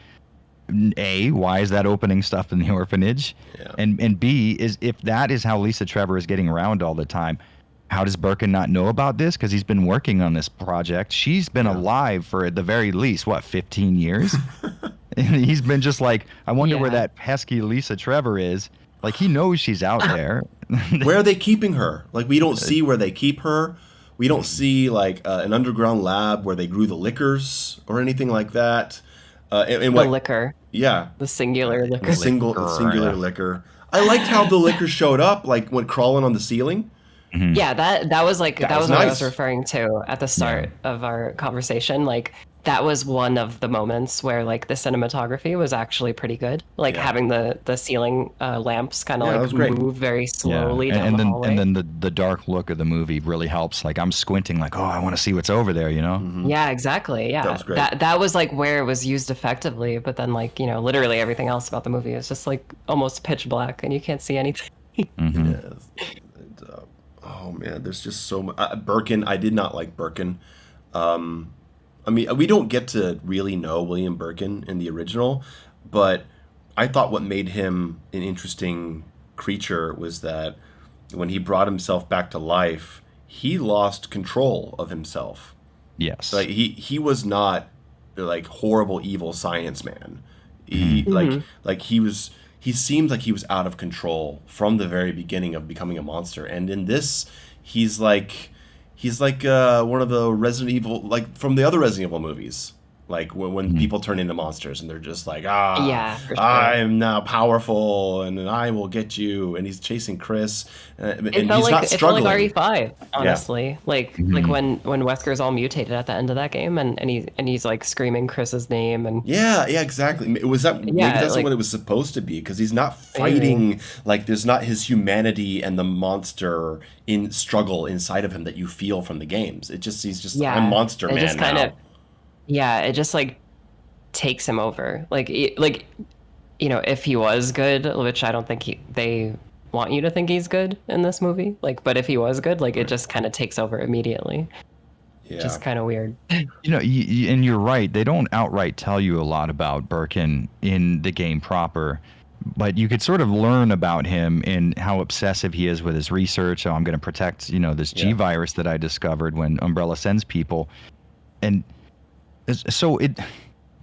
A, why is that opening stuff in the orphanage? Yeah. And B, is if that is how Lisa Trevor is getting around all the time, how does Birkin not know about this? Because he's been working on this project. She's been alive for at the very least, 15 years? And he's been just like, I wonder where that pesky Lisa Trevor is. Like, he knows she's out there. Where are they keeping her? Like, we don't see where they keep her. We don't see, like, an underground lab where they grew the liquors or anything like that. The liquor. Yeah. The singular liquor. The singular liquor. I liked how the liquor showed up, like, went crawling on the ceiling. Mm-hmm. Yeah, that was like that was what I was referring to at the start of our conversation. Like, that was one of the moments where like the cinematography was actually pretty good. Like having the ceiling lamps kind of like move very slowly down the hallway. And then the dark look of the movie really helps. Like, I'm squinting like, oh, I want to see what's over there, Mm-hmm. Yeah, exactly. Yeah. That was great. That was like where it was used effectively, but then like, literally everything else about the movie is just like almost pitch black and you can't see anything. Mm-hmm. Yes. Oh man, there's just so much. Birkin, I did not like Birkin. I mean, we don't get to really know William Birkin in the original, but I thought what made him an interesting creature was that when he brought himself back to life, he lost control of himself. Yes. Like he was not like horrible evil science man. He Mhm. like he seemed like he was out of control from the very beginning of becoming a monster. And in this, he's like one of the Resident Evil, like from the other Resident Evil movies. Like when Mhm. people turn into monsters and they're just like, Yeah, for sure. I'm now powerful and I will get you. And he's chasing Chris, It and felt he's like not struggling. RE5, Yeah. honestly. Like Mhm. when Wesker's all mutated at the end of that game, and he's like screaming Chris's name, and Yeah, yeah, exactly. Was that maybe yeah, that's what like it was supposed to be? Because he's not maybe fighting like there's not his humanity and the monster in struggle inside of him that you feel from the games. He's just I'm yeah, Monster it just Man kind of now. yeah, it just like takes him over. Like if he was good, which I don't think they want you to think he's good in this movie, like, but if he was good, like it Right. just kind of takes over immediately. Yeah. Just kind of weird. And you're right. They don't outright tell you a lot about Birkin in the game proper, but you could sort of learn about him and how obsessive he is with his research. Oh, I'm going to protect, this G Yeah. virus that I discovered when Umbrella sends people. And so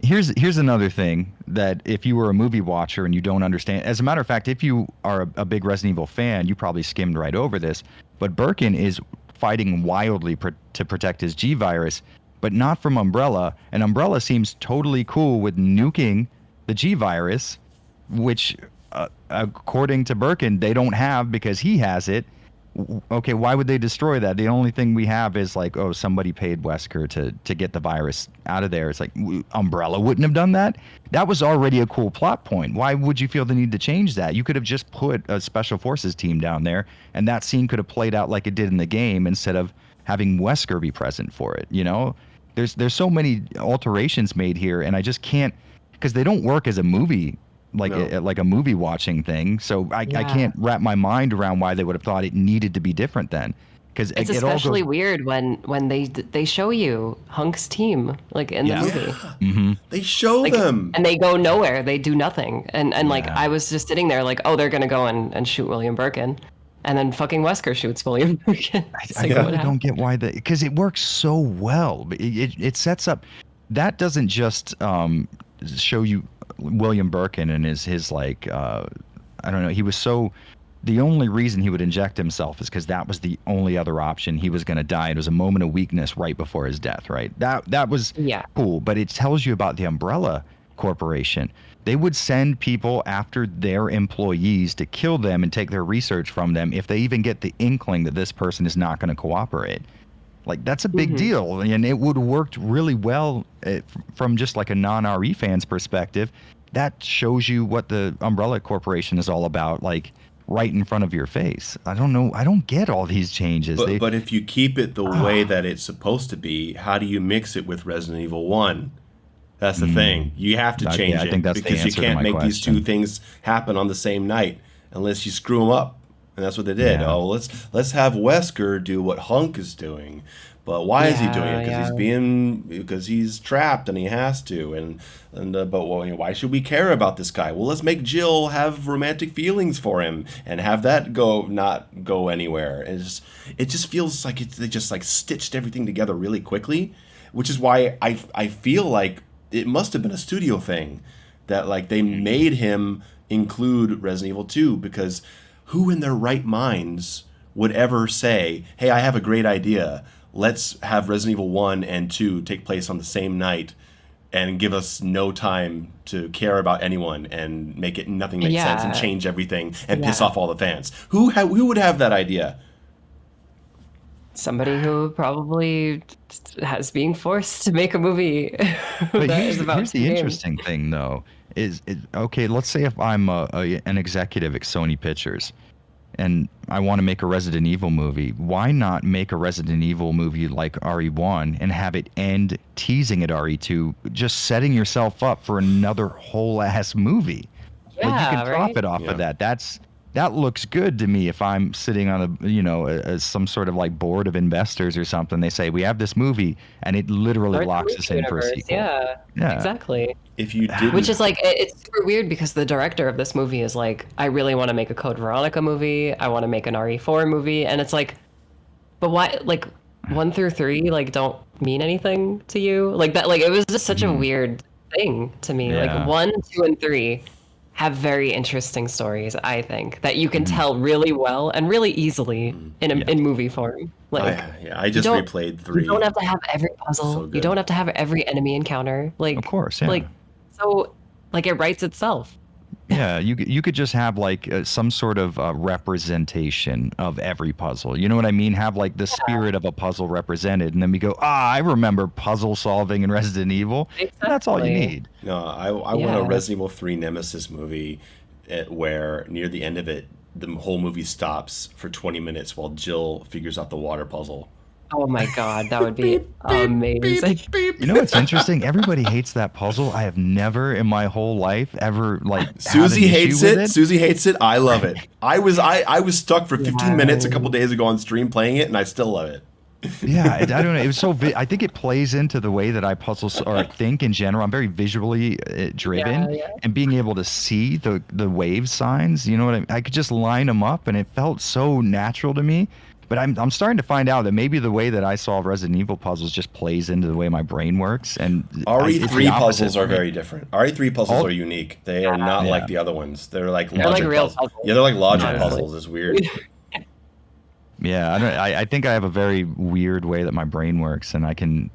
here's another thing that if you were a movie watcher and you don't understand, as a matter of fact, if you are a big Resident Evil fan, you probably skimmed right over this. But Birkin is fighting wildly to protect his G virus, but not from Umbrella. And Umbrella seems totally cool with nuking the G virus, which, according to Birkin, they don't have because he has it. Okay, why would they destroy that? The only thing we have is like, oh, somebody paid Wesker to get the virus out of there. It's like Umbrella wouldn't have done that. That was already a cool plot point. Why would you feel the need to change that? You could have just put a special forces team down there, and that scene could have played out like it did in the game instead of having Wesker be present for it. There's so many alterations made here, and I just can't because they don't work as a movie No. like a movie watching thing. So I Yeah. can't wrap my mind around why they would have thought it needed to be different then, because It's it all goes. especially weird when they show you Hunk's team like in the Yeah. movie. Yeah. Mm-hmm. They show Like, them. and they go nowhere. They do nothing. And like Yeah. I was just sitting there like, oh, they're gonna go and shoot William Birkin. And then fucking Wesker shoots William Birkin. It's I like, Yeah. what really don't happened? get why because it works so well. It sets up. That doesn't just show you William Birkin and his like I don't know. He was so. The only reason he would inject himself is because that was the only other option. He was going to die. It was a moment of weakness right before his death. Right. That was Yeah. cool. But it tells you about the Umbrella Corporation. They would send people after their employees to kill them and take their research from them if they even get the inkling that this person is not going to cooperate. Like that's a big Hmm. deal, and it would have worked really well from just like a non-RE fan's perspective. That shows you what the Umbrella Corporation is all about, like right in front of your face. I don't know. I don't get all these changes. But if you keep it the way that it's supposed to be, how do you mix it with Resident Evil 1? That's the thing. Mm, You have to yeah, change I think it that's the because you answer to can't my make these two question. things happen on the same night unless you screw them up. And that's what they did. Yeah. Oh, let's have Wesker do what Hunk is doing. But why is he doing it? Yeah, yeah. Because he's trapped and he has to. But well, why should we care about this guy? Well, let's make Jill have romantic feelings for him and have that not go anywhere. It just feels like they just like stitched everything together really quickly, which is why I feel like it must have been a studio thing that like they made him include Resident Evil 2 because who in their right minds would ever say, "Hey, I have a great idea. Let's have Resident Evil 1 and 2 take place on the same night and give us no time to care about anyone and make it nothing make sense and Yeah. change everything and piss Yeah. off all the fans." Who would have that idea? Somebody who probably has being forced to make a movie But that is about here's two the games. interesting thing, though, is okay. Let's say if I'm an executive at Sony Pictures, and I want to make a Resident Evil movie, why not make a Resident Evil movie like RE1 and have it end teasing at RE2, just setting yourself up for another whole ass movie? Like you can Yeah, right? profit off of Yeah. that. that looks good to me if I'm sitting on some sort of like board of investors or something. They say we have this movie and it literally Or the locks movie us in for a universe. sequel. Yeah, Yeah. exactly. If you Which didn't, is like it's super weird because the director of this movie is like, I really want to make a Code Veronica movie. I want to make an RE4 movie, and it's like, but why? Like 1 through 3, like don't mean anything to you. Like that. Like it was just such a weird thing to me. Like Yeah. 1, 2, and 3 have very interesting stories. I think that you can tell really well and really easily in movie form. Like I you just don't replayed you don't 3. have to have every So puzzle. You good. don't have to have every enemy encounter. Of course. Yeah. Like so like it writes itself. Yeah, you could just have like some sort of representation of every puzzle. You know what I mean? Have like the spirit of a puzzle represented, and then we go, I remember puzzle solving in Resident Evil. And that's all you Exactly. need. No, I want a Yeah. Resident Evil 3 Nemesis movie where near the end of it, the whole movie stops for 20 minutes while Jill figures out the water puzzle. Oh my God, that would be amazing. You know what's interesting? Everybody hates that puzzle. I have never in my whole life ever like had an Susie issue hates with it. it. Susie hates it. I love it. I was stuck for 15 minutes a Yeah. couple days ago on stream playing it, and I still love it. Yeah, I don't know. It was so. I think it plays into the way that I or think in general. I'm very visually driven, Yeah, yeah. and being able to see the wave signs. You know what I mean? I could just line them up, and it felt so natural to me. But I'm starting to find out that maybe the way that I solve Resident Evil puzzles just plays into the way my brain works, and it's the RE3 opposite puzzles are for me. very different. RE3 puzzles All- are unique. They are not Yeah. like the other ones. They're like They're like logic real puzzles. puzzles. Yeah, they're like logic honestly. puzzles. It's weird. Yeah, I think I have a very weird way that my brain works, and I can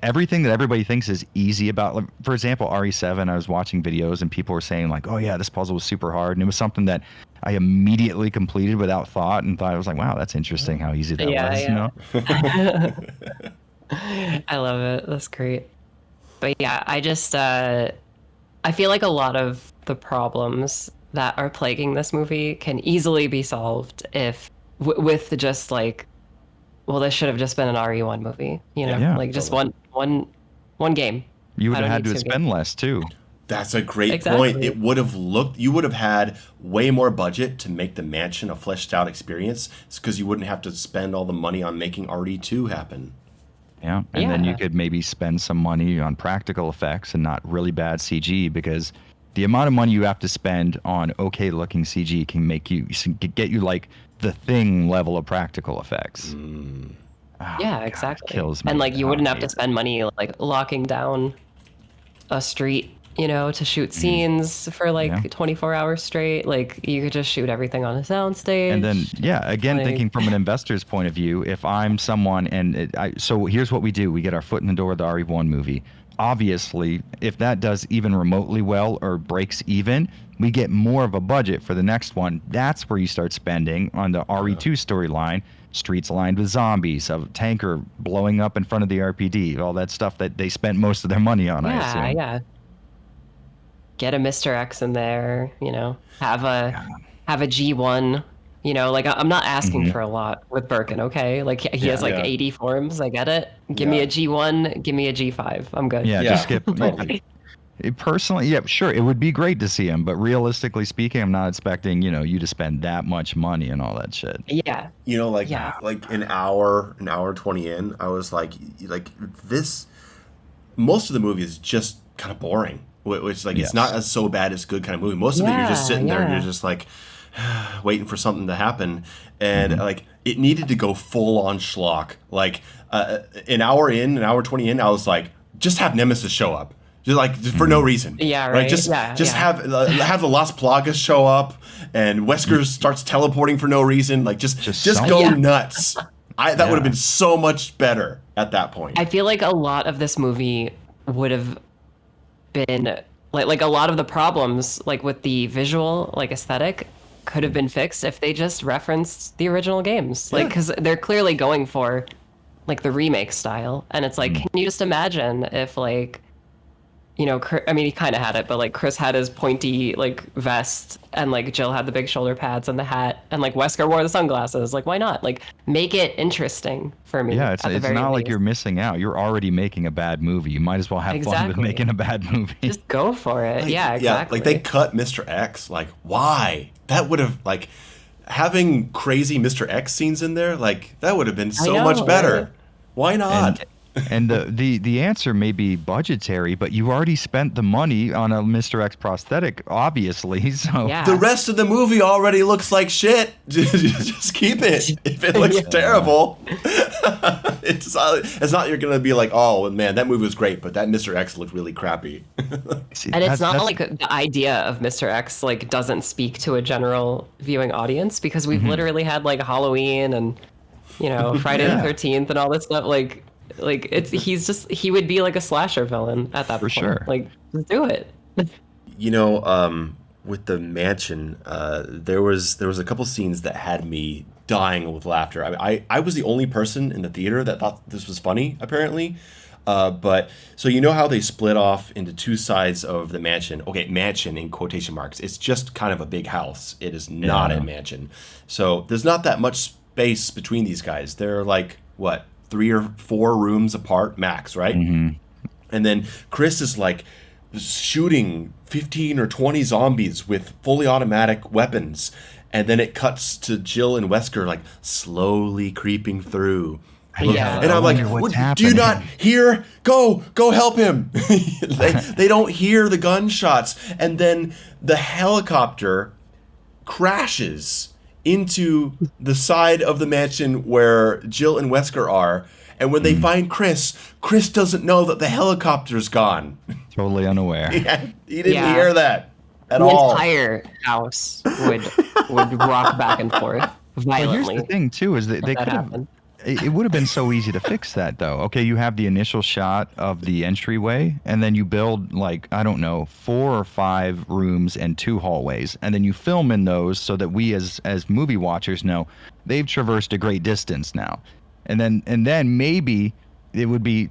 everything that everybody thinks is easy about. Like, for example, RE7. I was watching videos and people were saying like, "Oh yeah, this puzzle was super hard," and it was something that I immediately completed without thought, and thought I was like, "Wow, that's interesting how easy that Yeah, was." You know? I love it. That's great. But yeah, I just I feel like a lot of the problems that are plaguing this movie can easily be solved if with just like, well, this should have just been an RE1 movie, you know, Yeah. like just Totally. one game. You would I have don't had need to 2 spend games. less too. That's a great point. Exactly. It would have looked, you would have had way more budget to make the mansion a fleshed out experience. It's because you wouldn't have to spend all the money on making RE2 happen. Yeah, and then you Yeah. could maybe spend some money on practical effects and not really bad CG, because the amount of money you have to spend on okay looking CG can get you like the Thing level of practical effects. Oh, Yeah, God, it exactly. kills me. And like you Oh, I wouldn't have to hate it. spend money like locking down a street, you know, to shoot scenes for like Yeah. 24 hours straight. Like you could just shoot everything on a soundstage. And then, yeah, again, Like- thinking from an investor's point of view, if I'm someone so here's what we do. We get our foot in the door with the RE1 movie. Obviously, if that does even remotely well or breaks even, we get more of a budget for the next one. That's where you start spending on the RE2 storyline, streets lined with zombies, a tanker blowing up in front of the RPD, all that stuff that they spent most of their money on, I Yeah, assume. yeah. Get a Mr. X in there, you know. Have a G1, you know, like I'm not asking for a lot with Birkin, okay? Like he has like Yeah. 80 forms, I get it. Give me Yeah. a G1, give me a G5. I'm good. Yeah, Yeah, just skip. totally. Personally, yeah, sure, it would be great to see him, but realistically speaking, I'm not expecting, you to spend that much money and all that shit. Yeah. You know, like Yeah. like an hour 20 in, I was like this. Most of the movie is just kind of boring, which like Yes. it's not as so bad as good kind of movie. Most of it, you're just Yeah, sitting there and yeah. you're just like waiting for something to happen, and Mm-hmm. like it needed to go full on schlock. Like an hour 20 in, I was like, just have Nemesis show up. Just for no reason. Yeah, Right. right. Just Yeah, yeah. have the Las Plagas show up, and Wesker starts teleporting for no reason. Like just Just go Yeah. nuts. That would have Yeah. been so much better at that point. I feel like a lot of this movie would have been like a lot of the problems like with the visual like aesthetic could have been fixed if they just referenced the original games. Like cuz they're clearly going for like the remake style, and it's like can you just imagine if like you know, I mean, he kind of had it, but like Chris had his pointy like vest, and like Jill had the big shoulder pads and the hat, and like Wesker wore the sunglasses. Like, why not? Like, make it interesting for me Yeah, at the it's very not like least. you're missing out. You're already making a bad movie. You might as well have fun with Exactly. making a bad movie. Just go for it. Like, Yeah, yeah, like they exactly. cut Mr. X. Like, why? That would have like having crazy Mr. X scenes in there. Like that would have been I so much know, right? better. Why And not? and the answer may be budgetary, but you already spent the money on a Mr. X prosthetic, obviously. So The Yeah. rest of the movie already looks like shit. Just keep it. If it looks Yeah. terrible, it's not you're gonna be like, oh man, that movie was great, but that Mr. X looked really crappy. see, And it's not that's like the idea of Mr. X like doesn't speak to a general viewing audience, because we've literally had like Halloween and, you know, Friday the Yeah. 13th and all this stuff. Like he would be like a slasher villain at that For point. sure. Like, just do it. You know, with the mansion, there was a couple scenes that had me dying with laughter. I was the only person in the theater that thought this was funny, apparently. But so you know how they split off into two sides of the mansion. Okay, mansion in quotation marks. It's just kind of a big house. It is not a Yeah. mansion. So there's not that much space between these guys. They're like what, 3 or 4 rooms apart max, right? And then Chris is like shooting 15 or 20 zombies with fully automatic weapons. And then it cuts to Jill and Wesker like slowly creeping through. Yeah. And I I'm like, wonder what's do you happening. not hear? Go help him. they don't hear the gunshots. And then the helicopter crashes into the side of the mansion where Jill and Wesker are. And when they find Chris, Chris doesn't know that the helicopter's gone. Totally unaware. He didn't Yeah. hear that at The all. entire house would rock back and forth But here's violently. the thing too, is that they that could have. happened. It would have been so easy to fix that though. Okay, you have the initial shot of the entryway, and then you build like, I don't know, 4 or 5 rooms and 2 hallways, and then you film in those so that we as movie watchers know they've traversed a great distance now. And then maybe it would be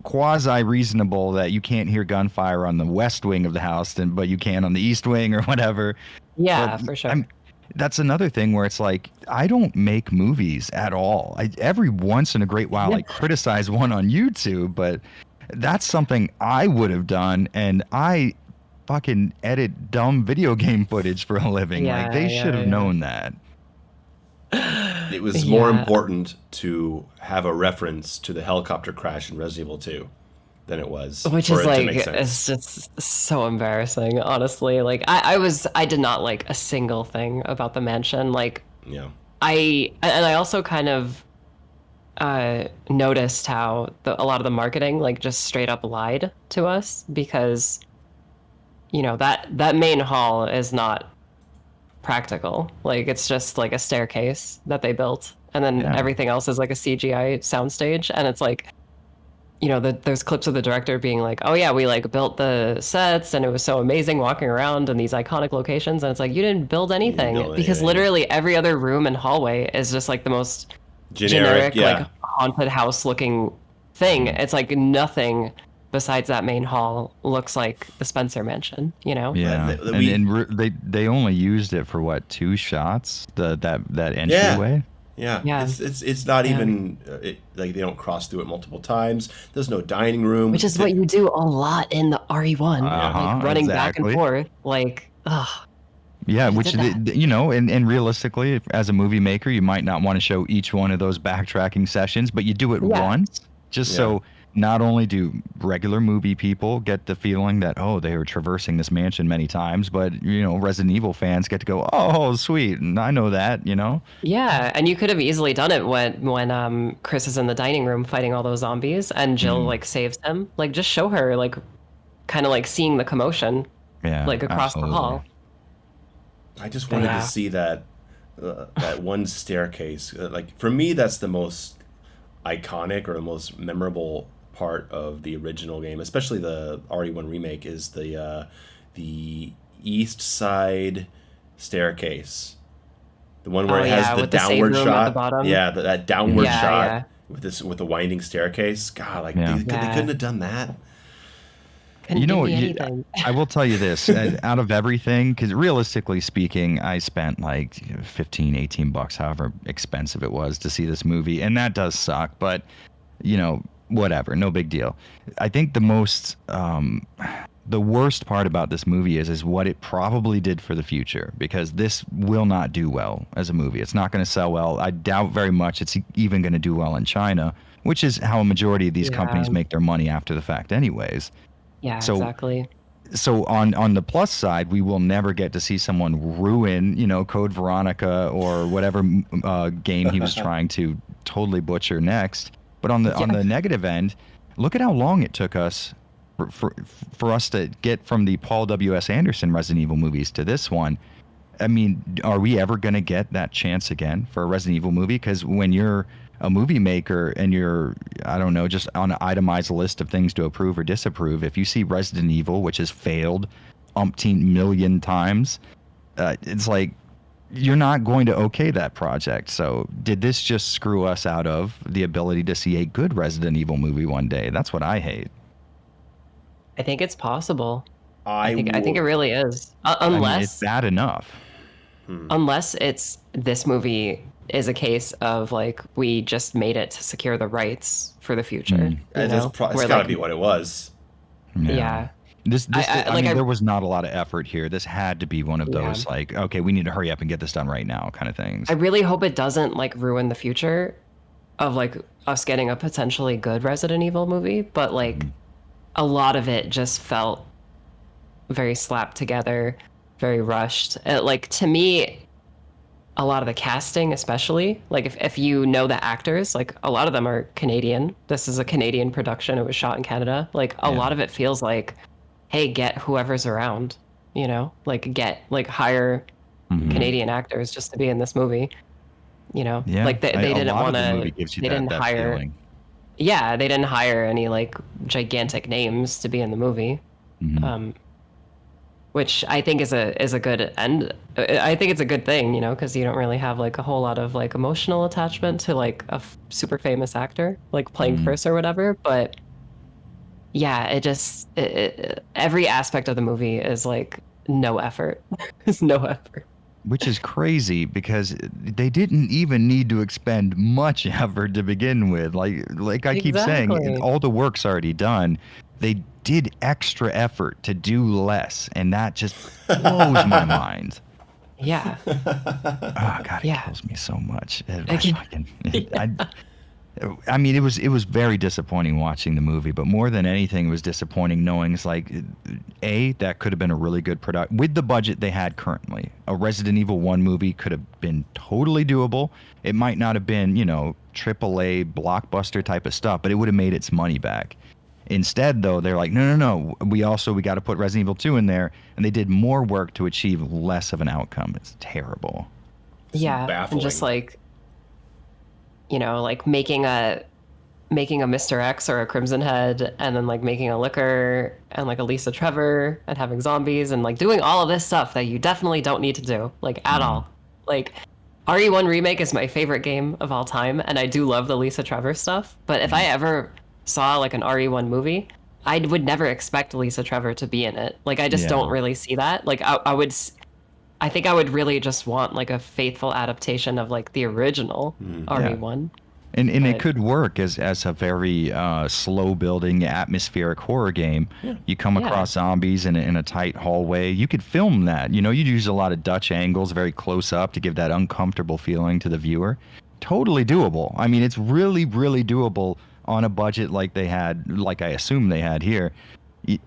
quasi reasonable that you can't hear gunfire on the west wing of the house, but you can on the east wing or whatever. Yeah, But for sure. that's another thing where it's like, I don't make movies at all. I every once in a great while I criticize one on YouTube, but that's something I would have done, and I fucking edit dumb video game footage for a living. Like they should have known that. It was more Yeah. important to have a reference to the helicopter crash in Resident Evil 2 than it was Which for is it to like, make it's sense. just so embarrassing, honestly. Like, I did not like a single thing about the mansion. Like, Yeah. I also kind of noticed how a lot of the marketing like just straight up lied to us, because, you know, that main hall is not practical. Like, it's just like a staircase that they built, and then Yeah. everything else is like a CGI soundstage, and it's like, you know, there's clips of the director being like, oh yeah, we like built the sets and it was so amazing walking around in these iconic locations. And it's like, you didn't build anything, build because anything. literally every other room and hallway is just like the most Generic, yeah. like haunted house looking thing. It's like nothing besides that main hall looks like the Spencer mansion, you know? Yeah, they only used it for what, 2 shots? That entryway. Yeah. Yeah. It's not Yeah. even like they don't cross through it multiple times. There's no dining room. Which is what you do a lot in the RE1, Uh-huh, like running back and exactly. forth. Like, ugh. Yeah, Who which did that? you know, and realistically, as a movie maker, you might not want to show each one of those backtracking sessions, but you do it Yeah. once, just Yeah. so not only do regular movie people get the feeling that, oh, they were traversing this mansion many times, but you know, Resident Evil fans get to go, oh, sweet, and I know that, you know. Yeah, and you could have easily done it when Chris is in the dining room fighting all those zombies and Jill like saves him. Like, just show her like kind of like seeing the commotion Yeah, like across absolutely. the hall. I just wanted Yeah. to see that one staircase. Like for me, that's the most iconic or the most memorable part of the original game, especially the RE1 remake, is the east side staircase, the one where Oh, it has yeah, the with the save downward room at the shot. bottom. Yeah, that downward Yeah, shot yeah. with the winding staircase. God, like Yeah. they couldn't have done that. Couldn't You give know, me anything. I will tell you this, out of everything, because realistically speaking, I spent like 15, $18, however expensive it was to see this movie. And that does suck, but whatever, no big deal. I think the worst part about this movie is what it probably did for the future, because this will not do well as a movie. It's not going to sell well. I doubt very much it's even going to do well in China, which is how a majority of these Yeah. companies make their money after the fact anyways. Yeah, So exactly. on the plus side, we will never get to see someone ruin, Code Veronica or whatever game he was trying to totally butcher next. But on Yeah. the negative end, look at how long it took us for us to get from the Paul W.S. Anderson Resident Evil movies to this one. I mean, are we ever going to get that chance again for a Resident Evil movie? Because when you're a movie maker and you're, I don't know, just on an itemized list of things to approve or disapprove, if you see Resident Evil, which has failed umpteen million times, it's like you're not going to okay that project. So did this just screw us out of the ability to see a good Resident Evil movie one day? That's what I hate. I think it's possible. I I think it really is. I mean, it's bad enough. Unless it's this movie is a case of like we just made it to secure the rights for the future. it's Where, got to like, be what it was. yeah. I mean, there was not a lot of effort here. This had to be one of Yeah. those like, okay, we need to hurry up and get this done right now kind of things. I really hope it doesn't like ruin the future of like us getting a potentially good Resident Evil movie, but like a lot of it just felt very slapped together, very rushed. Like to me, a lot of the casting, especially like if you know the actors, like a lot of them are Canadian. This is a Canadian production. It was shot in Canada. Like a lot of it feels like, hey, get whoever's around, like hire Canadian actors just to be in this movie. Yeah, Like they didn't want the movie to. gives you They didn't that hire. feeling. Yeah, they didn't hire any like gigantic names to be in the movie, which I think is a good end. I think it's a good thing, because you don't really have like a whole lot of like emotional attachment to like a super famous actor like playing Chris or whatever. But yeah, every aspect of the movie is like no effort. It's no effort. Which is crazy because they didn't even need to expend much effort to begin with. Like I keep saying, Exactly. all the work's already done. They did extra effort to do less, and that just blows my mind. Yeah. Oh God, it Yeah. kills me so much. Yeah. I mean, it was very disappointing watching the movie, but more than anything, it was disappointing knowing it's like, that could have been a really good product with the budget they had currently. A Resident Evil 1 movie could have been totally doable. It might not have been, AAA blockbuster type of stuff, but it would have made its money back. Instead, though, they're like, no. We got to put Resident Evil 2 in there, and they did more work to achieve less of an outcome. It's terrible. Yeah. Baffling. And just like, like making a Mr. X or a Crimson Head, and then like making a Liquor and like a Lisa Trevor and having zombies and like doing all of this stuff that you definitely don't need to do, like at all. Like RE1 Remake is my favorite game of all time, and I do love the Lisa Trevor stuff. But if I ever saw like an RE1 movie, I would never expect Lisa Trevor to be in it. Like I just don't really see that. Like I think I would really just want like a faithful adaptation of like the original RE1. And it could work as a very slow building atmospheric horror game. Yeah. You come across zombies in a tight hallway. You could film that. You'd use a lot of Dutch angles, very close up to give that uncomfortable feeling to the viewer. Totally doable. I mean, it's really, really doable on a budget like they had, like I assume they had here. It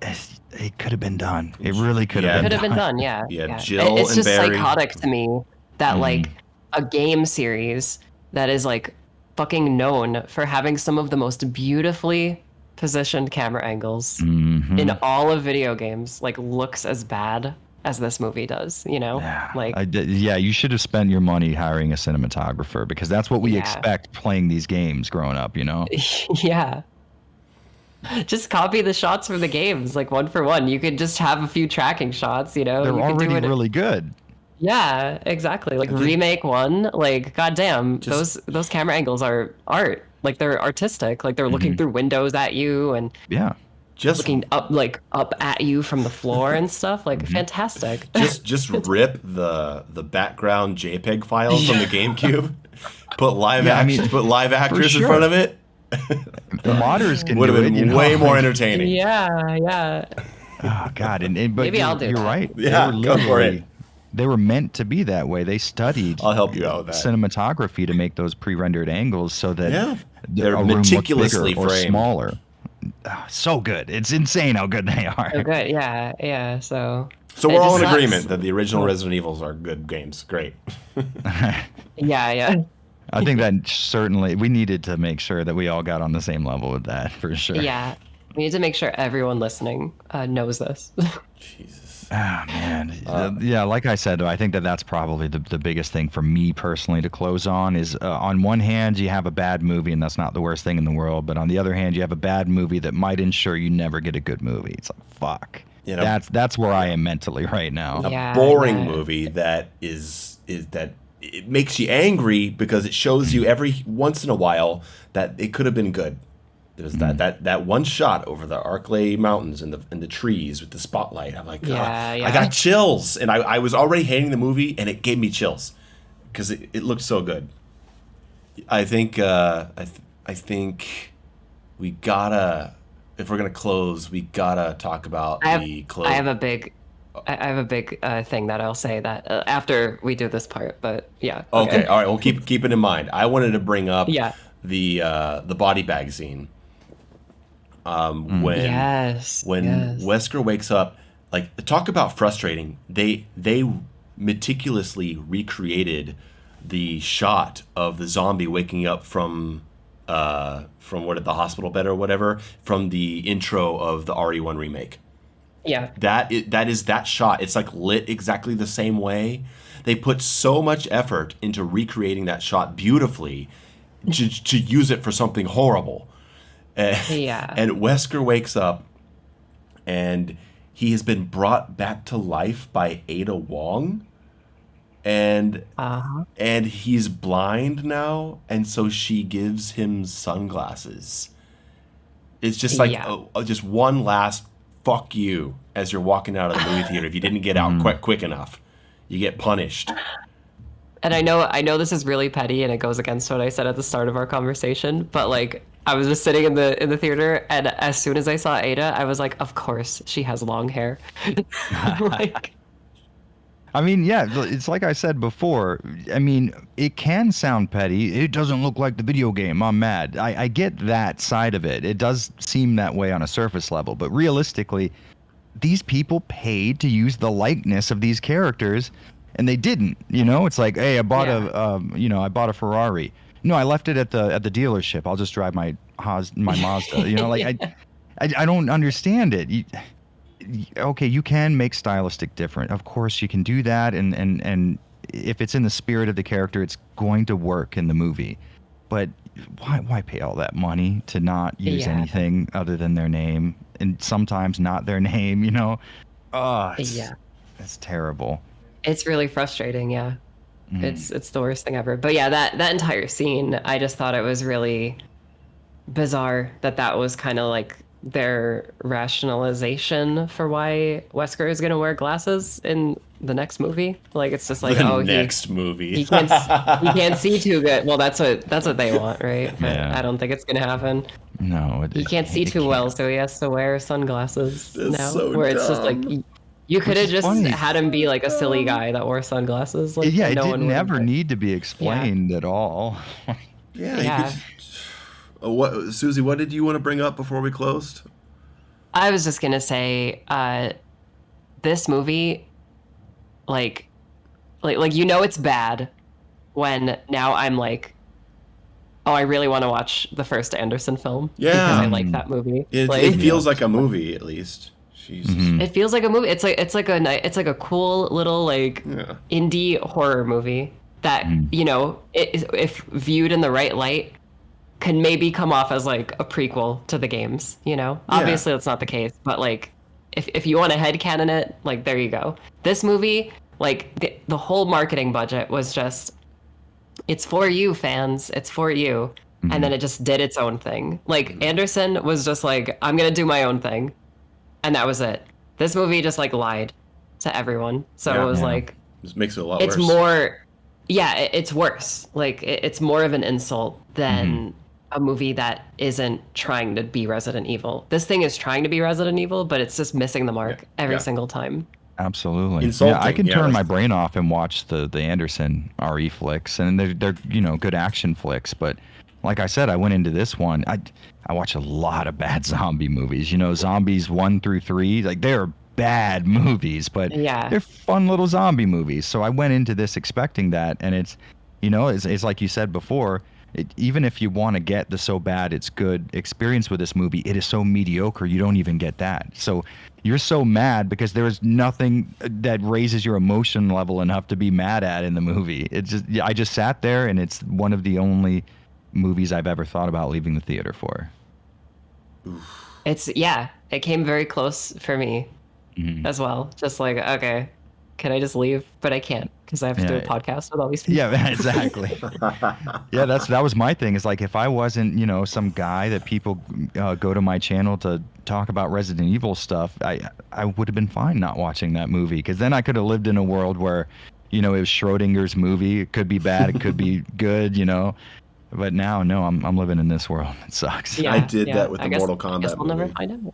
could have been done. It really could have been done. Yeah. Jill it's and just Barry. psychotic to me that like a game series that is like fucking known for having some of the most beautifully positioned camera angles in all of video games like looks as bad as this movie does, you should have spent your money hiring a cinematographer, because that's what we expect playing these games growing up. Yeah. Just copy the shots from the games, like one for one. You could just have a few tracking shots, They're you already could do it. really good. Yeah, exactly. Like remake one, like goddamn, those camera angles are art. Like they're artistic. Like they're looking through windows at you, and just looking up at you from the floor and stuff. Like fantastic. just rip the background JPEG file from the GameCube, put live actors in sure. front of it. The modders can Would do have it. been way more entertaining. Yeah. Oh God, but Maybe I'll do you're that. right. Yeah, go for it. They were meant to be that way. They studied I'll help you out with that. cinematography to make those pre-rendered angles so that they're a room looked meticulously bigger or framed. smaller. So good. It's insane how good they are. Oh, good. Yeah. So we're all in sucks. agreement that the original Resident Evils are good games. Great. Yeah. I think that certainly we needed to make sure that we all got on the same level with that for sure. Yeah. We need to make sure everyone listening knows this. Jesus. Ah, man. Yeah, like I said, I think that's probably the biggest thing for me personally to close on is on one hand, you have a bad movie, and that's not the worst thing in the world. But on the other hand, you have a bad movie that might ensure you never get a good movie. It's like, fuck. You know, that's where I am mentally right now. Yeah. boring movie that is that it makes you angry because it shows you every once in a while that it could have been good. There's that one shot over the Arklay Mountains and the trees with the spotlight. I'm like, I got chills, and I was already hating the movie, and it gave me chills because it looked so good. I think I think we gotta, if we're gonna close, we gotta talk about the close. I have a big thing that I'll say that after we do this part, but yeah. Okay. All right. Well, keep it in mind. I wanted to bring up the body bag scene. When Wesker wakes up, like, talk about frustrating. They meticulously recreated the shot of the zombie waking up from the hospital bed or whatever, from the intro of the RE1 remake. Yeah. That is that shot. It's like lit exactly the same way. They put so much effort into recreating that shot beautifully to use it for something horrible. And Wesker wakes up, and he has been brought back to life by Ada Wong, and he's blind now, and so she gives him sunglasses. It's just like just one last fuck you as you're walking out of the movie theater. If you didn't get out quick enough, you get punished. And I know this is really petty and it goes against what I said at the start of our conversation, but like I was just sitting in the theater, and as soon as I saw Ada, I was like, of course she has long hair. Like, I mean, yeah, it's like I said before. I mean, it can sound petty. It doesn't look like the video game. I'm mad. I get that side of it. It does seem that way on a surface level, but realistically, these people paid to use the likeness of these characters, and they didn't. You know, it's like, hey, I bought a Ferrari. No, I left it at the dealership. I'll just drive my Mazda. You know, like I don't understand it. Okay, you can make stylistic different. Of course, you can do that, and if it's in the spirit of the character, it's going to work in the movie. But why pay all that money to not use anything other than their name, and sometimes not their name? You know, it's terrible. It's really frustrating. Yeah. It's the worst thing ever. But yeah, that entire scene, I just thought it was really bizarre that was kind of like their rationalization for why Wesker is going to wear glasses in the next movie. Like, it's just like, movie. He can't see too good. Well, that's what they want, right? But Yeah. I don't think it's going to happen. No, He can't see too well, so he has to wear sunglasses now. so where it's just like, you could have just funny. had him be like a silly guy that wore sunglasses. Like, Yeah, it no one didn't would ever need to be explained at all. Yeah. Suzi, what did you want to bring up before we closed? I was just gonna say, this movie, like it's bad when now I'm like, oh, I really want to watch the first Anderson film because I like that movie. It feels like a movie, at least. Jesus. It feels like a movie. It's like a cool little indie horror movie that if viewed in the right light, can maybe come off as like a prequel to the games. Obviously that's not the case, but like if you want to headcanon it, like, there you go. This movie, like, the whole marketing budget was just, it's for you, fans. It's for you. and then it just did its own thing. Like Anderson was just like, I'm gonna do my own thing, and that was it. This movie just like lied to everyone, so Yeah. it was Yeah. like, This makes it a lot it's worse. more, yeah, it's worse. Like it's more of an insult than a movie that isn't trying to be Resident Evil. This thing is trying to be Resident Evil, but it's just missing the mark every Yeah. single time. Absolutely. Yeah, I Insulting. can Yeah, turn my that's- brain off and watch the Anderson RE flicks, and they're good action flicks. But like I said, I went into this one. I watch a lot of bad zombie movies. Zombies 1 through 3, like they're bad movies, but Yeah. they're fun little zombie movies. So I went into this expecting that, and it's like you said before. Even if you want to get the so bad it's good experience with this movie, it is so mediocre you don't even get that. So you're so mad because there is nothing that raises your emotion level enough to be mad at in the movie. I just sat there, and it's one of the only movies I've ever thought about leaving the theater for. It came very close for me as well. Just like, okay, can I just leave? But I can't because I have to do a Yeah. podcast with all these people. Yeah, exactly. Yeah, that was my thing. Is like if I wasn't, some guy that people go to my channel to talk about Resident Evil stuff, I would have been fine not watching that movie, because then I could have lived in a world where, it was Schrodinger's movie. It could be bad, it could be good, But now, no, I'm living in this world. It sucks. Yeah, I did yeah. that with I the guess- Mortal I guess Kombat we'll never movie. find out.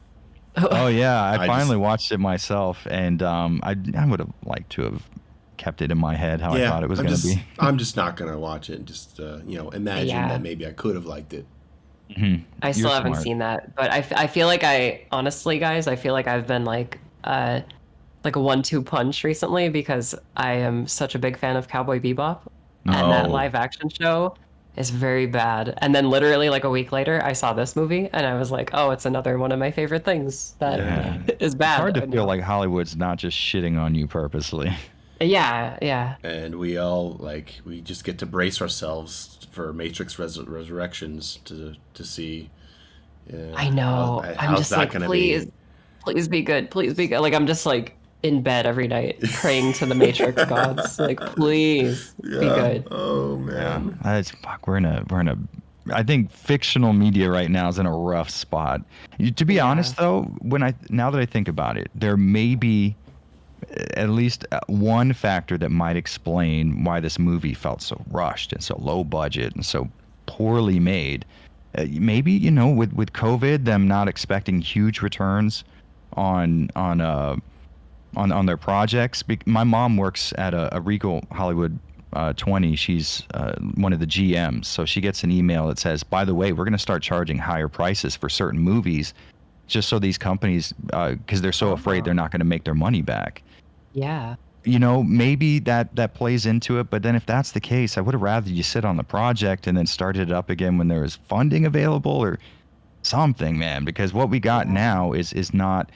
Oh yeah, I I finally just- watched it myself, and I would have liked to have kept it in my head how I thought it was I'm going to just, be. I'm just not gonna watch it and just imagine Yeah. that maybe I could have liked it. I still You're haven't smart. seen that, but I feel like honestly, guys, I feel like I've been like a 1-2 punch recently because I am such a big fan of Cowboy Bebop, and that Oh. live action show is very bad. And then literally like a week later, I saw this movie, and I was like, oh, it's another one of my favorite things that is Yeah. bad. It's hard I to feel know. like Hollywood's not just shitting on you purposely. Yeah, yeah. And we all we just get to brace ourselves for Matrix Resurrections to see. I know. I'm how's just that like, gonna please, be? please be good. Please be good. Like, I'm just like in bed every night praying to the Matrix gods. Like, please be good. Oh man. Fuck. We're in a. I think fictional media right now is in a rough spot. To be honest, though, now that I think about it, there may be at least one factor that might explain why this movie felt so rushed and so low budget and so poorly made. Maybe with COVID, them not expecting huge returns on their projects. My mom works at a Regal Hollywood 20. She's one of the GMs, so she gets an email that says, "By the way, we're going to start charging higher prices for certain movies, just so these companies, because they're so afraid they're not going to make their money back." Yeah. Maybe that plays into it. But then if that's the case, I would have rather you sit on the project and then started it up again when there was funding available or something, man. Because what we got now is not,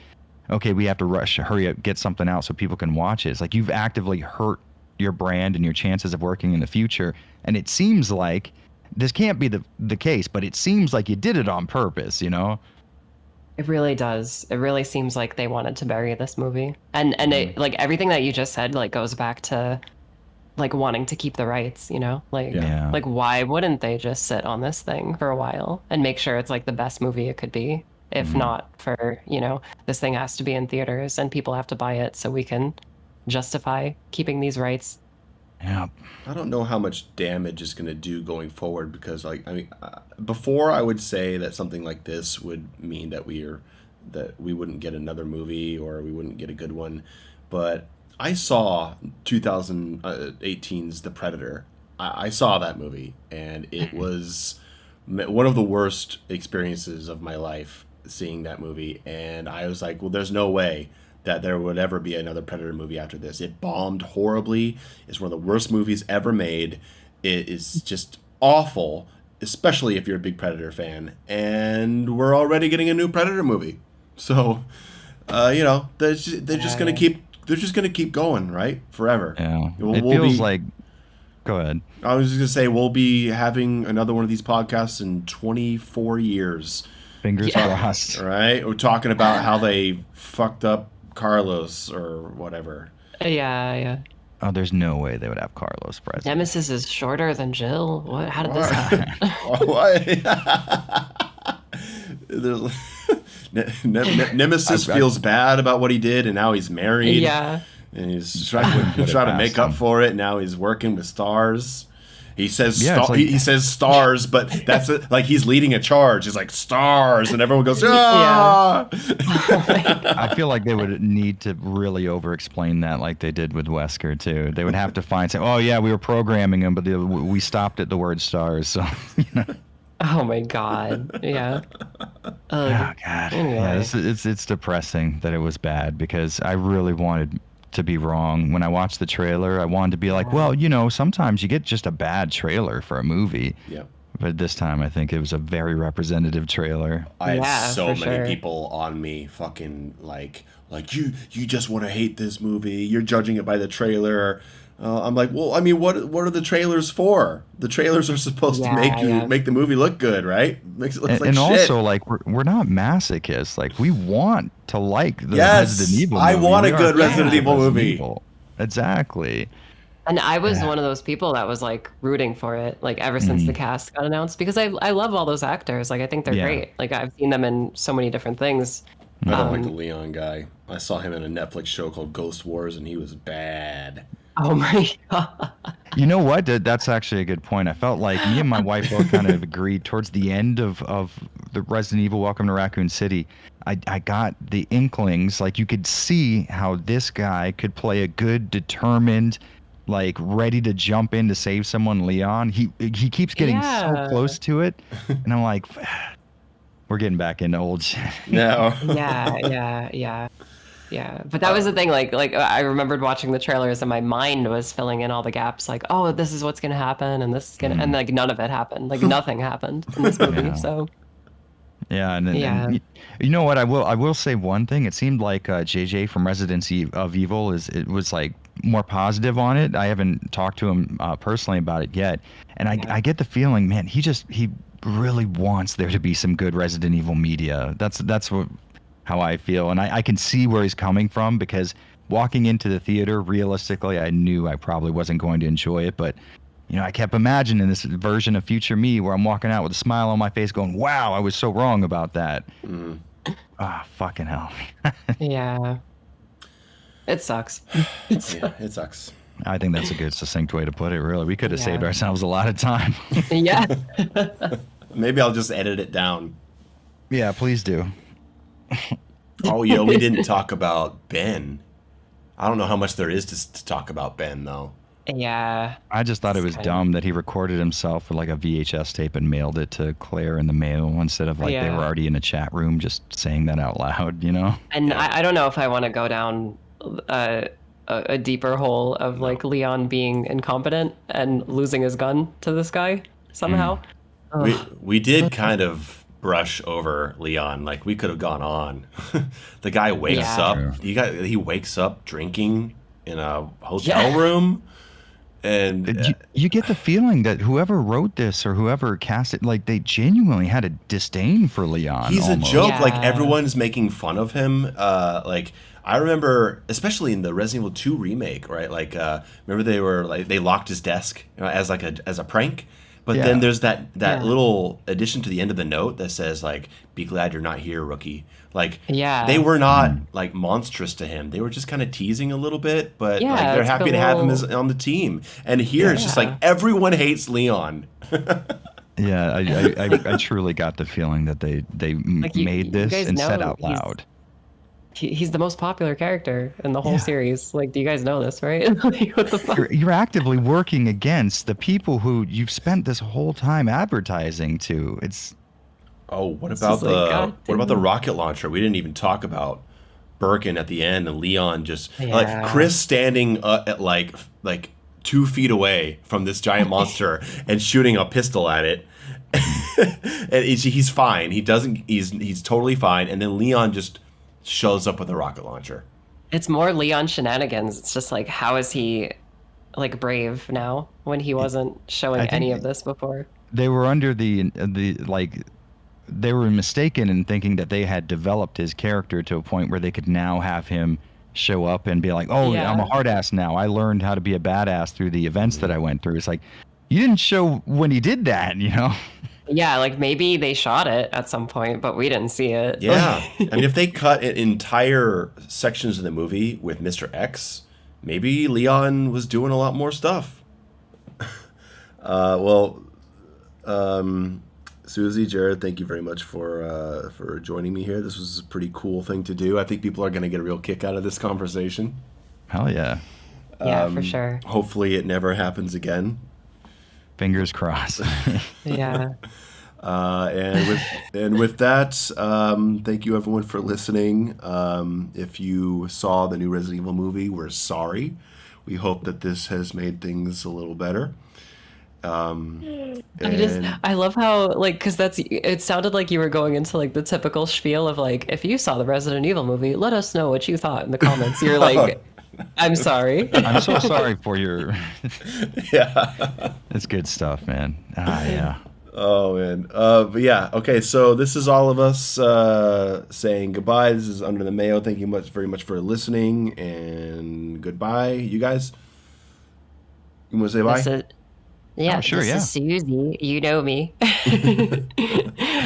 okay, we have to hurry up, get something out so people can watch it. It's like you've actively hurt your brand and your chances of working in the future. And it seems like this can't be the case, but it seems like you did it on purpose, It really does. It really seems like they wanted to bury this movie. And it, like everything that you just said like goes back to like wanting to keep the rights, Like Yeah. like why wouldn't they just sit on this thing for a while and make sure it's like the best movie it could be? If not for, this thing has to be in theaters and people have to buy it so we can justify keeping these rights. Yeah. I don't know how much damage it's going to do going forward because, before I would say that something like this would mean that we wouldn't get another movie or we wouldn't get a good one, but I saw 2018's The Predator. I saw that movie, and it was one of the worst experiences of my life seeing that movie. And I was like, well, there's no way that there would ever be another Predator movie after this. It bombed horribly. It's one of the worst movies ever made. It is just awful, especially if you're a big Predator fan. And we're already getting a new Predator movie. So, they're just gonna keep going, right? Forever. Yeah. We'll It feels be- like. Go ahead. I was just gonna say we'll be having another one of these podcasts in 24 years. Fingers crossed. All right, we're talking about how they fucked up Carlos or whatever. Yeah, yeah. Oh, there's no way they would have Carlos president. Nemesis is shorter than Jill. What? How did this happen? What? There's- Nemesis feels bad about what he did, and now he's married. Yeah. And he's trying to make up for it. Now he's working with stars. He says he says stars, but that's it. Like he's leading a charge. He's like stars, and everyone goes ah. I feel like they would need to really over-explain that, like they did with Wesker too. They would have to say, "Oh yeah, we were programming him, but we stopped at the word stars." So, you know. Oh my god. Yeah. Oh god. Anyway. Yeah, it's depressing that it was bad because I really wanted to be wrong. When I watched the trailer, I wanted to be like, well, you know, sometimes you get just a bad trailer for a movie. Yeah. But this time I think it was a very representative trailer. I had so many people on me fucking like you just want to hate this movie. You're judging it by the trailer. I'm like, well, I mean, what are the trailers for? The trailers are supposed to make the movie look good, right? Makes it look like shit. And also, like, we're not masochists. Like, we want to like the Resident Evil movie. I want a good Resident Evil movie. Exactly. And I was one of those people that was like rooting for it, like ever since the cast got announced, because I love all those actors. Like, I think they're great. Like, I've seen them in so many different things. I don't like the Leon guy. I saw him in a Netflix show called Ghost Wars, and he was bad. Oh my god. You know what? That's actually a good point. I felt like me and my wife both kind of agreed towards the end of the Resident Evil Welcome to Raccoon City. I got the inklings. Like, you could see how this guy could play a good, determined, like, ready to jump in to save someone, Leon. He keeps getting so close to it. And I'm like, we're getting back into old shit. No. Yeah, but that was the thing. Like I remembered watching the trailers, and my mind was filling in all the gaps. Like, oh, this is what's gonna happen, and this is gonna, and like none of it happened. Like nothing happened in this movie. So. Yeah, and you know what? I will say one thing. It seemed like JJ from Resident Evil was like more positive on it. I haven't talked to him personally about it yet, and I get the feeling, man, he really wants there to be some good Resident Evil media. That's how I feel, and I can see where he's coming from, because walking into the theater, realistically, I knew I probably wasn't going to enjoy it, but you know, I kept imagining this version of future me where I'm walking out with a smile on my face going, wow, I was so wrong about that. Fucking hell. Yeah. It sucks. It sucks. I think that's a good succinct way to put it, really. We could have saved ourselves a lot of time. Yeah. Maybe I'll just edit it down. Yeah, please do. Oh, yeah, we didn't talk about Ben. I don't know how much there is to talk about Ben, though. Yeah. I just thought it was dumb that he recorded himself with like a VHS tape and mailed it to Claire and the Mayo instead of like they were already in a chat room just saying that out loud, you know? And I don't know if I want to go down a deeper hole of like Leon being incompetent and losing his gun to this guy somehow. We did kind of brush over Leon. Like, we could have gone on. The guy wakes up. He wakes up drinking in a hotel room. And you get the feeling that whoever wrote this or whoever cast it, like, they genuinely had a disdain for Leon. He's almost. a joke. Like, everyone's making fun of him. Like, I remember, especially in the Resident Evil 2 remake, right? Like, remember they locked his desk, you know, as a prank. But then there's that little addition to the end of the note that says, like, be glad you're not here, rookie. Like, they were not, like, monstrous to him. They were just kind of teasing a little bit, but like, they're happy to have him on the team. And here it's just like, everyone hates Leon. I truly got the feeling that they like made this and said out loud. He's the most popular character in the whole series. Like, do you guys know this, right? Like, what the fuck? You're actively working against the people who you've spent this whole time advertising to. It's. Oh, what about the rocket launcher? We didn't even talk about Birkin at the end, and Leon just like Chris standing at like 2 feet away from this giant monster and shooting a pistol at it. And he's fine. He's totally fine. And then Leon just shows up with a rocket launcher. It's more Leon shenanigans. It's just like, how is he like brave now when he wasn't showing any of this before? They were under the like, they were mistaken in thinking that they had developed his character to a point where they could now have him show up and be like, oh, Yeah. I'm a hard ass now. I learned how to be a badass through the events that I went through. It's like, you didn't show when he did that, you know? Yeah, like maybe they shot it at some point, but we didn't see it. Yeah. I mean, if they cut entire sections of the movie with Mr. X, maybe Leon was doing a lot more stuff. Well, Suzi, Jared, thank you very much for joining me here. This was a pretty cool thing to do. I think people are going to get a real kick out of this conversation. Hell yeah. Yeah, for sure. Hopefully it never happens again. Fingers crossed. Yeah. And with that, thank you everyone for listening. If you saw the new Resident Evil movie, we're sorry. We hope that this has made things a little better. I love how, like, because it sounded like you were going into like the typical spiel of like, if you saw the Resident Evil movie, let us know what you thought in the comments. You're like, I'm sorry. I'm so sorry for your. Yeah. It's good stuff, man. Yeah. Oh man. But yeah. Okay. So this is all of us saying goodbye. This is Under the Mayo. Thank you very much for listening, and goodbye, you guys. You want to say bye? Yeah, oh, sure, this is Suzi. You know me.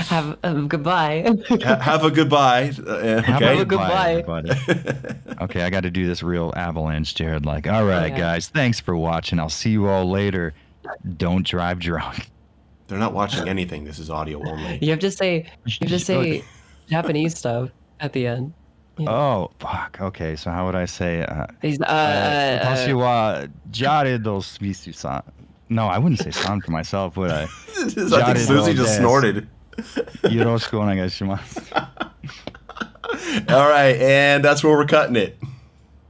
Have a goodbye. Have a goodbye. Okay. Have a goodbye. Everybody. Okay, I got to do this real AvalancheJared. Like, all right, guys, thanks for watching. I'll see you all later. Don't drive drunk. They're not watching anything. This is audio only. You have to say Japanese stuff at the end. Yeah. Oh, fuck. Okay, so how would I say? No, I wouldn't say san for myself, would I? I think Suzi just snorted. Yoroshiku onegaishimasu. All right, and that's where we're cutting it.